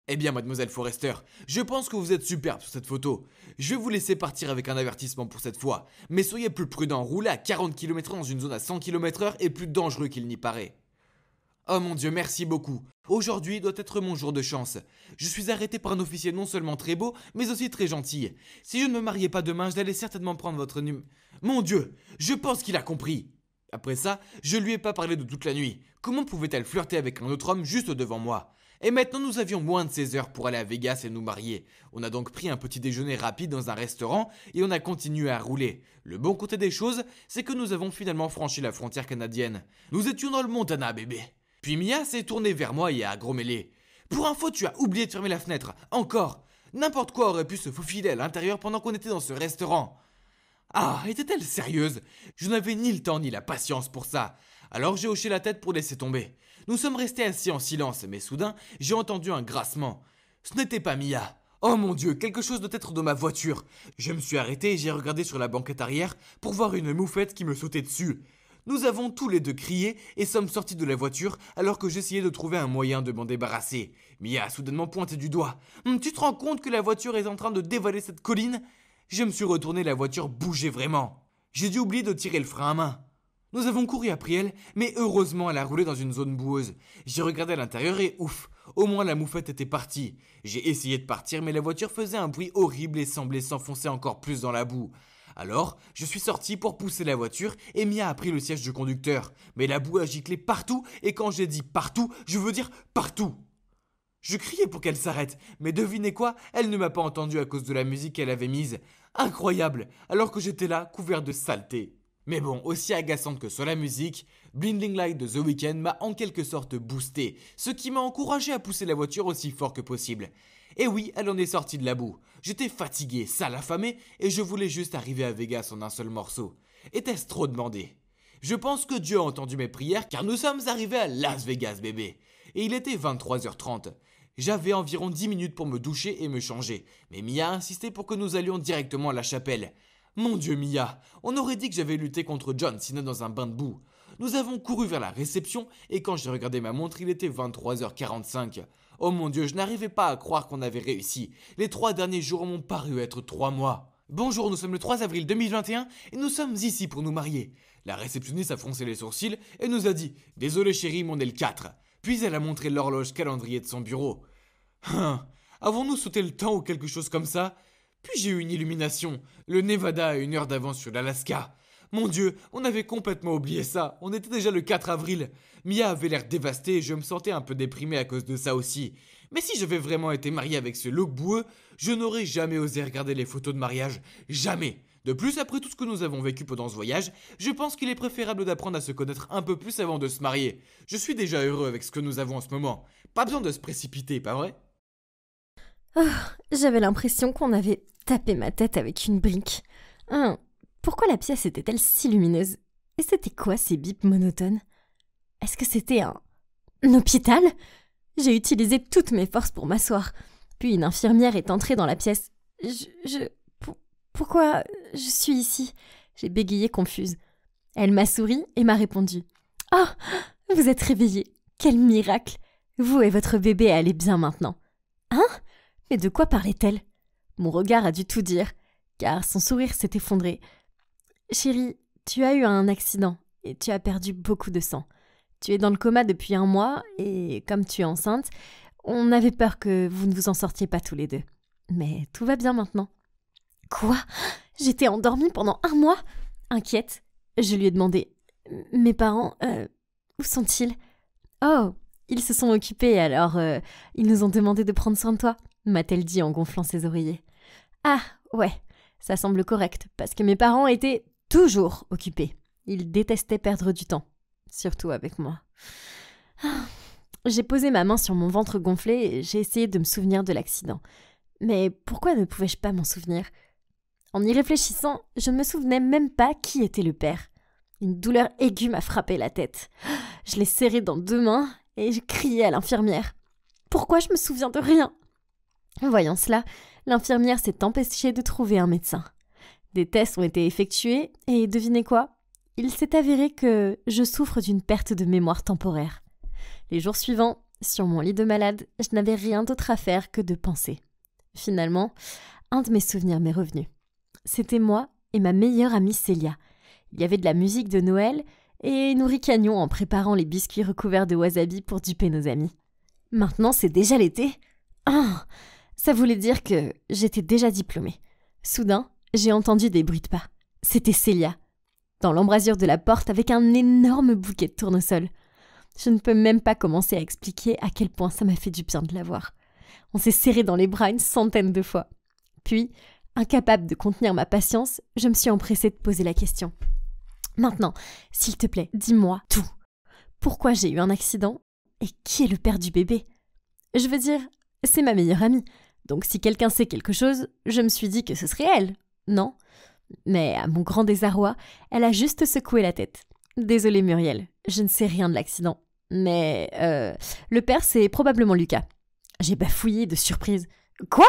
Eh bien, mademoiselle Forrester, je pense que vous êtes superbe sur cette photo. Je vais vous laisser partir avec un avertissement pour cette fois. Mais soyez plus prudent, rouler à 40 km/h dans une zone à 100 km/h est plus dangereux qu'il n'y paraît. Oh mon Dieu, merci beaucoup. Aujourd'hui doit être mon jour de chance. Je suis arrêté par un officier non seulement très beau, mais aussi très gentil. Si je ne me mariais pas demain, j'allais certainement prendre votre numéro. Mon Dieu, je pense qu'il a compris. Après ça, je lui ai pas parlé de toute la nuit. Comment pouvait-elle flirter avec un autre homme juste devant moi ? Et maintenant nous avions moins de 16 heures pour aller à Vegas et nous marier. On a donc pris un petit déjeuner rapide dans un restaurant et on a continué à rouler. Le bon côté des choses, c'est que nous avons finalement franchi la frontière canadienne. Nous étions dans le Montana, bébé. Puis Mia s'est tournée vers moi et a grommelé. « Pour info, tu as oublié de fermer la fenêtre. Encore. N'importe quoi aurait pu se faufiler à l'intérieur pendant qu'on était dans ce restaurant. » Ah, était-elle sérieuse ? Je n'avais ni le temps ni la patience pour ça. Alors j'ai hoché la tête pour laisser tomber. Nous sommes restés assis en silence, mais soudain, j'ai entendu un grincement. Ce n'était pas Mia. Oh mon Dieu, quelque chose doit être dans ma voiture. Je me suis arrêté et j'ai regardé sur la banquette arrière pour voir une moufette qui me sautait dessus. Nous avons tous les deux crié et sommes sortis de la voiture alors que j'essayais de trouver un moyen de m'en débarrasser. Mia a soudainement pointé du doigt. « Tu te rends compte que la voiture est en train de dévaler cette colline ?» Je me suis retourné, la voiture bougeait vraiment. J'ai dû oublier de tirer le frein à main. Nous avons couru après elle, mais heureusement elle a roulé dans une zone boueuse. J'ai regardé à l'intérieur et ouf, au moins la moufette était partie. J'ai essayé de partir mais la voiture faisait un bruit horrible et semblait s'enfoncer encore plus dans la boue. Alors, je suis sorti pour pousser la voiture et Mia a pris le siège du conducteur. Mais la boue a giclé partout et quand j'ai dit partout, je veux dire partout. Je criais pour qu'elle s'arrête, mais devinez quoi, elle ne m'a pas entendu à cause de la musique qu'elle avait mise. Incroyable, alors que j'étais là, couvert de saleté. Mais bon, aussi agaçante que soit la musique, Blinding Light de The Weeknd m'a en quelque sorte boosté, ce qui m'a encouragé à pousser la voiture aussi fort que possible. Et oui, elle en est sortie de la boue. J'étais fatigué, sale, affamé, et je voulais juste arriver à Vegas en un seul morceau. Était-ce trop demandé ? Je pense que Dieu a entendu mes prières car nous sommes arrivés à Las Vegas, bébé. Et il était 23h30. J'avais environ 10 minutes pour me doucher et me changer, mais Mia a insisté pour que nous allions directement à la chapelle. Mon Dieu Mia, on aurait dit que j'avais lutté contre John Cena dans un bain de boue. Nous avons couru vers la réception et quand j'ai regardé ma montre, il était 23h45. Oh mon Dieu, je n'arrivais pas à croire qu'on avait réussi. Les 3 derniers jours m'ont paru être 3 mois. Bonjour, nous sommes le 3 avril 2021 et nous sommes ici pour nous marier. La réceptionniste a froncé les sourcils et nous a dit « Désolé chérie, mais on est le 4 ». Puis elle a montré l'horloge calendrier de son bureau. Avons-nous sauté le temps ou quelque chose comme ça ? Puis j'ai eu une illumination. Le Nevada a 1 heure d'avance sur l'Alaska. Mon Dieu, on avait complètement oublié ça. On était déjà le 4 avril. Mia avait l'air dévastée et je me sentais un peu déprimé à cause de ça aussi. Mais si j'avais vraiment été marié avec ce look boueux, je n'aurais jamais osé regarder les photos de mariage. Jamais. De plus, après tout ce que nous avons vécu pendant ce voyage, je pense qu'il est préférable d'apprendre à se connaître un peu plus avant de se marier. Je suis déjà heureux avec ce que nous avons en ce moment. Pas besoin de se précipiter, pas vrai ? J'avais l'impression qu'on avait tapé ma tête avec une brique. Pourquoi la pièce était-elle si lumineuse? Et c'était quoi ces bips monotones? Est-ce que c'était un hôpital? J'ai utilisé toutes mes forces pour m'asseoir. Puis une infirmière est entrée dans la pièce. Pourquoi je suis ici? J'ai bégayé confuse. Elle m'a souri et m'a répondu. « Oh, vous êtes réveillée. Quel miracle! Vous et votre bébé allez bien maintenant. » Hein? Mais de quoi parlait-elle? Mon regard a dû tout dire, car son sourire s'est effondré. « Chérie, tu as eu un accident et tu as perdu beaucoup de sang. Tu es dans le coma depuis 1 mois et comme tu es enceinte, on avait peur que vous ne vous en sortiez pas tous les deux. Mais tout va bien maintenant. » Quoi? J'étais endormie pendant 1 mois? Inquiète, je lui ai demandé. « Mes parents, où sont-ils? » « Oh, ils se sont occupés alors ils nous ont demandé de prendre soin de toi, m'a-t-elle dit en gonflant ses oreillers. Ah, ouais, ça semble correct, parce que mes parents étaient toujours occupés. Ils détestaient perdre du temps, surtout avec moi. J'ai posé ma main sur mon ventre gonflé et j'ai essayé de me souvenir de l'accident. Mais pourquoi ne pouvais-je pas m'en souvenir? En y réfléchissant, je ne me souvenais même pas qui était le père. Une douleur aiguë m'a frappé la tête. Je l'ai serré dans 2 mains et je criais à l'infirmière. Pourquoi je me souviens de rien? Voyant cela, l'infirmière s'est empêchée de trouver un médecin. Des tests ont été effectués et devinez quoi? Il s'est avéré que je souffre d'une perte de mémoire temporaire. Les jours suivants, sur mon lit de malade, je n'avais rien d'autre à faire que de penser. Finalement, un de mes souvenirs m'est revenu. C'était moi et ma meilleure amie Célia. Il y avait de la musique de Noël et nous ricanions en préparant les biscuits recouverts de wasabi pour duper nos amis. Maintenant, c'est déjà l'été. Ça voulait dire que j'étais déjà diplômée. Soudain, j'ai entendu des bruits de pas. C'était Célia, dans l'embrasure de la porte avec un énorme bouquet de tournesol. Je ne peux même pas commencer à expliquer à quel point ça m'a fait du bien de la voir. On s'est serré dans les bras 100 de fois. Puis, incapable de contenir ma patience, je me suis empressée de poser la question. Maintenant, s'il te plaît, dis-moi tout. Pourquoi j'ai eu un accident et qui est le père du bébé? Je veux dire, c'est ma meilleure amie. Donc si quelqu'un sait quelque chose, je me suis dit que ce serait elle, non? Mais à mon grand désarroi, elle a juste secoué la tête. Désolée Muriel, je ne sais rien de l'accident. Mais le père, c'est probablement Lucas. J'ai bafouillé de surprise. Quoi?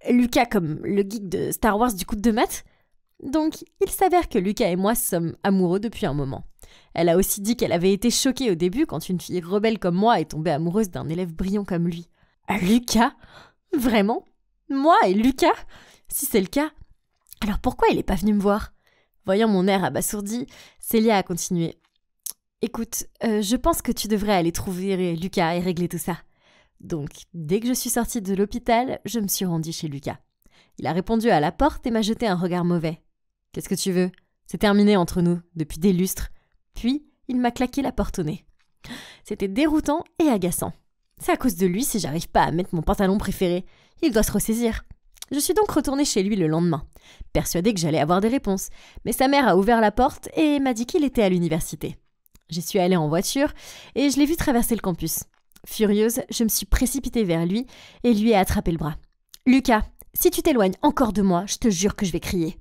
Lucas comme le geek de Star Wars du coup de maths? Donc, il s'avère que Lucas et moi sommes amoureux depuis un moment. Elle a aussi dit qu'elle avait été choquée au début quand une fille rebelle comme moi est tombée amoureuse d'un élève brillant comme lui. Lucas? Vraiment? Moi et Lucas? Si c'est le cas, alors pourquoi il n'est pas venu me voir? Voyant mon air abasourdi, Célia a continué. Écoute, je pense que tu devrais aller trouver Lucas et régler tout ça. Donc, dès que je suis sortie de l'hôpital, je me suis rendue chez Lucas. Il a répondu à la porte et m'a jeté un regard mauvais. « Qu'est-ce que tu veux? C'est terminé entre nous, depuis des lustres. » Puis, il m'a claqué la porte au nez. C'était déroutant et agaçant. C'est à cause de lui si j'arrive pas à mettre mon pantalon préféré. Il doit se ressaisir. Je suis donc retournée chez lui le lendemain, persuadée que j'allais avoir des réponses. Mais sa mère a ouvert la porte et m'a dit qu'il était à l'université. J'y suis allée en voiture et je l'ai vu traverser le campus. Furieuse, je me suis précipitée vers lui et lui ai attrapé le bras. « Lucas, si tu t'éloignes encore de moi, je te jure que je vais crier. »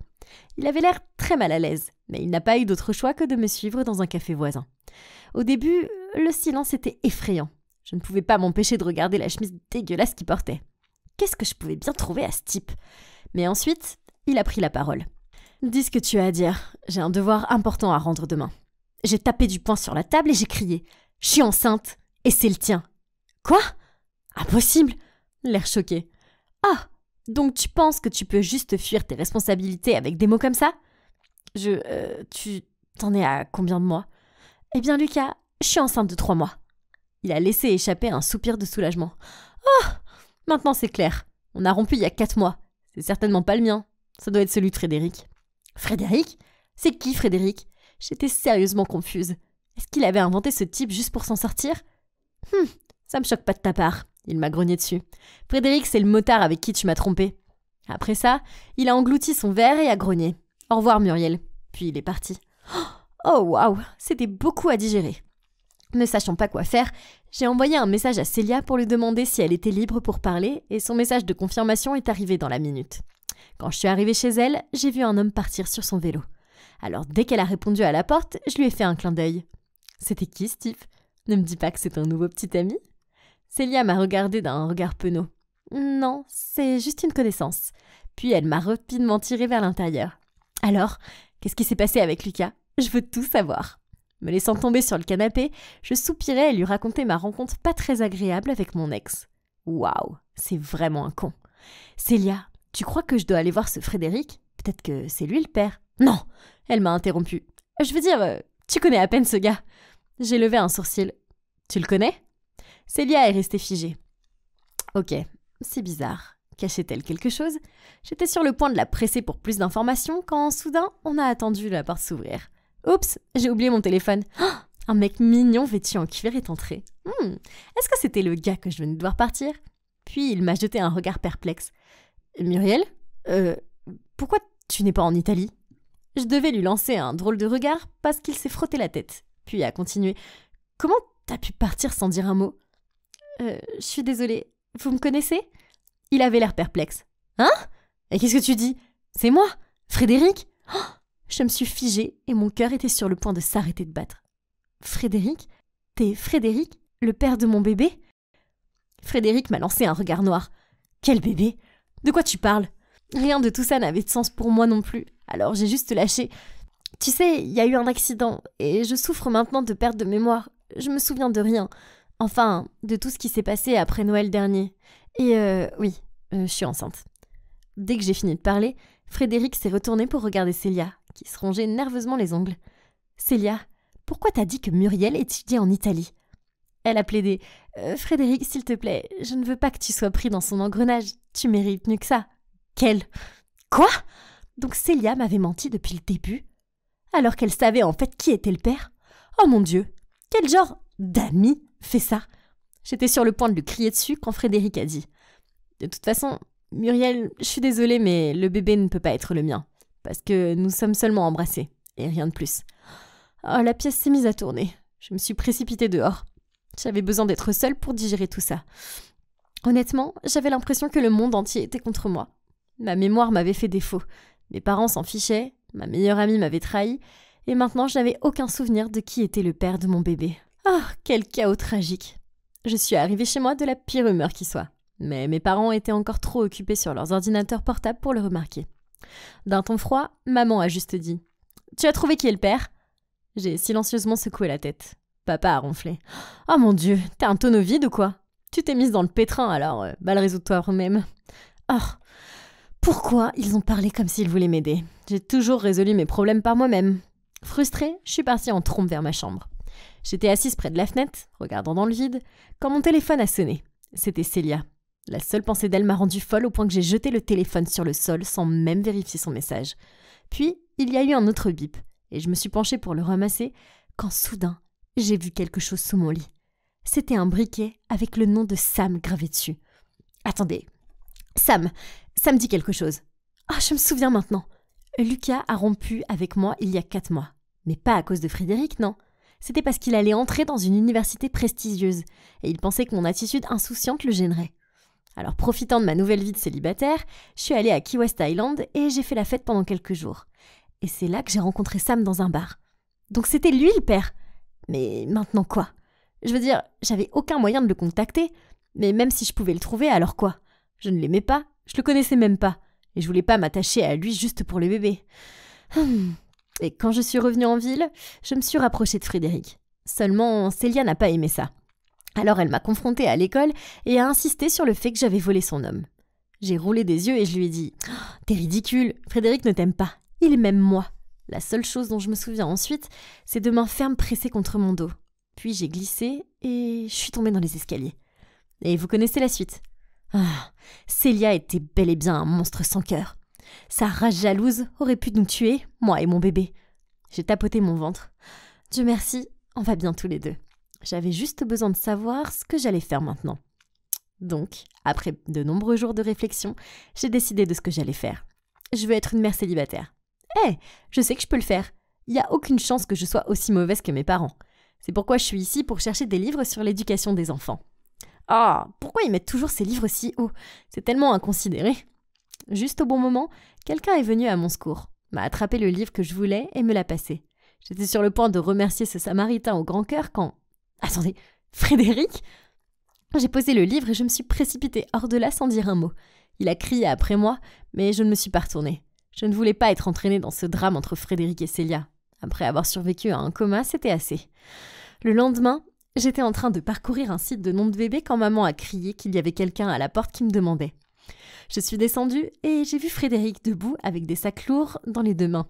Il avait l'air très mal à l'aise, mais il n'a pas eu d'autre choix que de me suivre dans un café voisin. Au début, le silence était effrayant. Je ne pouvais pas m'empêcher de regarder la chemise dégueulasse qu'il portait. Qu'est-ce que je pouvais bien trouver à ce type? Mais ensuite, il a pris la parole. « Dis ce que tu as à dire, j'ai un devoir important à rendre demain. » J'ai tapé du poing sur la table et j'ai crié « Je suis enceinte et c'est le tien. » Quoi? Impossible! L'air choqué. Ah! Donc tu penses que tu peux juste fuir tes responsabilités avec des mots comme ça? Tu t'en es à combien de mois? Eh bien Lucas, je suis enceinte de 3 mois. Il a laissé échapper un soupir de soulagement. Oh! Maintenant c'est clair. On a rompu il y a 4 mois. C'est certainement pas le mien. Ça doit être celui de Frédéric. Frédéric? C'est qui Frédéric? J'étais sérieusement confuse. Est-ce qu'il avait inventé ce type juste pour s'en sortir? Ça me choque pas de ta part. Il m'a grogné dessus. Frédéric, c'est le motard avec qui tu m'as trompé. Après ça, il a englouti son verre et a grogné. Au revoir Muriel. Puis il est parti. Oh waouh, c'était beaucoup à digérer. Ne sachant pas quoi faire, j'ai envoyé un message à Célia pour lui demander si elle était libre pour parler et son message de confirmation est arrivé dans la minute. Quand je suis arrivée chez elle, j'ai vu un homme partir sur son vélo. Alors dès qu'elle a répondu à la porte, je lui ai fait un clin d'œil. C'était qui, Steve? Ne me dis pas que c'est un nouveau petit ami? Célia m'a regardé d'un regard penaud. Non, c'est juste une connaissance. Puis elle m'a rapidement tirée vers l'intérieur. Alors, qu'est-ce qui s'est passé avec Lucas? Je veux tout savoir. Me laissant tomber sur le canapé, je soupirais et lui racontais ma rencontre pas très agréable avec mon ex. Waouh, c'est vraiment un con. Célia, tu crois que je dois aller voir ce Frédéric? Peut-être que c'est lui le père. Non, elle m'a interrompue. Je veux dire, tu connais à peine ce gars. J'ai levé un sourcil. Tu le connais? Célia est restée figée. Ok, c'est bizarre. Cachait-elle quelque chose? J'étais sur le point de la presser pour plus d'informations quand soudain on a attendu la porte s'ouvrir. Oups, j'ai oublié mon téléphone. Oh, un mec mignon vêtu en cuir est entré. Est-ce que c'était le gars que je venais de voir partir? Puis il m'a jeté un regard perplexe. Muriel, pourquoi tu n'es pas en Italie? Je devais lui lancer un drôle de regard parce qu'il s'est frotté la tête. Puis a continué. Comment t'as pu partir sans dire un mot? Je suis désolée. Vous me connaissez? Il avait l'air perplexe. Hein? Et qu'est-ce que tu dis? C'est moi? Frédéric? Oh, je me suis figée et mon cœur était sur le point de s'arrêter de battre. Frédéric? T'es Frédéric? Le père de mon bébé? Frédéric m'a lancé un regard noir. Quel bébé? De quoi tu parles? Rien de tout ça n'avait de sens pour moi non plus. Alors j'ai juste lâché. Tu sais, il y a eu un accident et je souffre maintenant de perte de mémoire. Je me souviens de rien. Enfin, de tout ce qui s'est passé après Noël dernier. Et oui, je suis enceinte. Dès que j'ai fini de parler, Frédéric s'est retourné pour regarder Célia, qui se rongeait nerveusement les ongles. Célia, pourquoi t'as dit que Muriel étudiait en Italie? Elle a plaidé. Frédéric, s'il te plaît, je ne veux pas que tu sois pris dans son engrenage. Tu mérites mieux que ça. Quel? Quoi? Donc Célia m'avait menti depuis le début? Alors qu'elle savait en fait qui était le père? Oh mon Dieu! Quel genre d'ami fait ça? J'étais sur le point de lui crier dessus quand Frédéric a dit. De toute façon, Muriel, je suis désolée, mais le bébé ne peut pas être le mien. Parce que nous sommes seulement embrassés, et rien de plus. Oh, la pièce s'est mise à tourner. Je me suis précipitée dehors. J'avais besoin d'être seule pour digérer tout ça. Honnêtement, j'avais l'impression que le monde entier était contre moi. Ma mémoire m'avait fait défaut. Mes parents s'en fichaient, ma meilleure amie m'avait trahi, et maintenant je n'avais aucun souvenir de qui était le père de mon bébé. Ah, quel chaos tragique! Je suis arrivée chez moi de la pire humeur qui soit. Mais mes parents étaient encore trop occupés sur leurs ordinateurs portables pour le remarquer. D'un ton froid, maman a juste dit « Tu as trouvé qui est le père ?» J'ai silencieusement secoué la tête. Papa a ronflé. « Oh mon Dieu, t'es un tonneau vide ou quoi? Tu t'es mise dans le pétrin alors, résous-toi toi-même. » Oh, pourquoi ils ont parlé comme s'ils voulaient m'aider? J'ai toujours résolu mes problèmes par moi-même. Frustrée, je suis partie en trombe vers ma chambre. J'étais assise près de la fenêtre, regardant dans le vide, quand mon téléphone a sonné. C'était Célia. La seule pensée d'elle m'a rendue folle au point que j'ai jeté le téléphone sur le sol sans même vérifier son message. Puis, il y a eu un autre bip, et je me suis penchée pour le ramasser, quand soudain, j'ai vu quelque chose sous mon lit. C'était un briquet avec le nom de Sam gravé dessus. Attendez, Sam, ça me dit quelque chose. Ah, je me souviens maintenant. Lucas a rompu avec moi il y a 4 mois. Mais pas à cause de Frédéric, non. C'était parce qu'il allait entrer dans une université prestigieuse, et il pensait que mon attitude insouciante le gênerait. Alors, profitant de ma nouvelle vie de célibataire, je suis allée à Key West Island et j'ai fait la fête pendant quelques jours. Et c'est là que j'ai rencontré Sam dans un bar. Donc c'était lui le père. Mais maintenant quoi? Je veux dire, j'avais aucun moyen de le contacter, mais même si je pouvais le trouver, alors quoi? Je ne l'aimais pas, je le connaissais même pas, et je voulais pas m'attacher à lui juste pour le bébé. Et quand je suis revenue en ville, je me suis rapprochée de Frédéric. Seulement, Célia n'a pas aimé ça. Alors elle m'a confrontée à l'école et a insisté sur le fait que j'avais volé son homme. J'ai roulé des yeux et je lui ai dit « T'es ridicule, Frédéric ne t'aime pas, il m'aime moi. » La seule chose dont je me souviens ensuite, c'est de mains fermes pressées contre mon dos. Puis j'ai glissé et je suis tombée dans les escaliers. Et vous connaissez la suite. Ah, Célia était bel et bien un monstre sans cœur. Sa rage jalouse aurait pu nous tuer, moi et mon bébé. J'ai tapoté mon ventre. Dieu merci, on va bien tous les deux. J'avais juste besoin de savoir ce que j'allais faire maintenant. Donc, après de nombreux jours de réflexion, j'ai décidé de ce que j'allais faire. Je veux être une mère célibataire. Je sais que je peux le faire. Il n'y a aucune chance que je sois aussi mauvaise que mes parents. C'est pourquoi je suis ici pour chercher des livres sur l'éducation des enfants. Ah, pourquoi ils mettent toujours ces livres si haut? C'est tellement inconsidéré. Juste au bon moment, quelqu'un est venu à mon secours, m'a attrapé le livre que je voulais et me l'a passé. J'étais sur le point de remercier ce samaritain au grand cœur quand... Attendez, Frédéric? J'ai posé le livre et je me suis précipitée hors de là sans dire un mot. Il a crié après moi, mais je ne me suis pas retournée. Je ne voulais pas être entraînée dans ce drame entre Frédéric et Célia. Après avoir survécu à un coma, c'était assez. Le lendemain, j'étais en train de parcourir un site de nom de bébé quand maman a crié qu'il y avait quelqu'un à la porte qui me demandait. Je suis descendue et j'ai vu Frédéric debout avec des sacs lourds dans les 2 mains.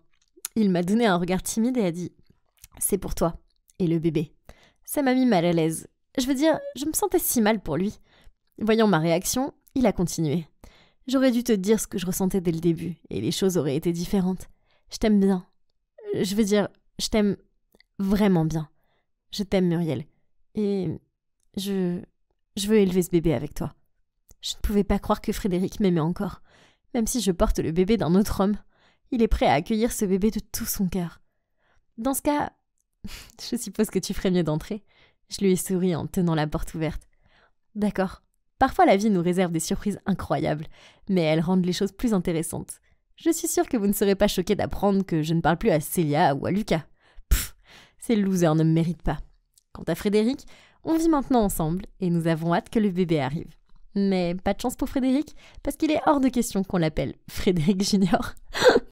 Il m'a donné un regard timide et a dit « C'est pour toi. » Et le bébé. Ça m'a mis mal à l'aise. Je veux dire, je me sentais si mal pour lui. Voyant ma réaction, il a continué. « J'aurais dû te dire ce que je ressentais dès le début et les choses auraient été différentes. Je t'aime bien. Je veux dire, je t'aime vraiment bien. Je t'aime, Muriel. Et je veux élever ce bébé avec toi. » Je ne pouvais pas croire que Frédéric m'aimait encore. Même si je porte le bébé d'un autre homme, il est prêt à accueillir ce bébé de tout son cœur. Dans ce cas, je suppose que tu ferais mieux d'entrer. Je lui ai souri en tenant la porte ouverte. D'accord. Parfois la vie nous réserve des surprises incroyables, mais elles rendent les choses plus intéressantes. Je suis sûre que vous ne serez pas choqués d'apprendre que je ne parle plus à Célia ou à Lucas. Ces losers ne me méritent pas. Quant à Frédéric, on vit maintenant ensemble et nous avons hâte que le bébé arrive. Mais pas de chance pour Frédéric, parce qu'il est hors de question qu'on l'appelle Frédéric Junior.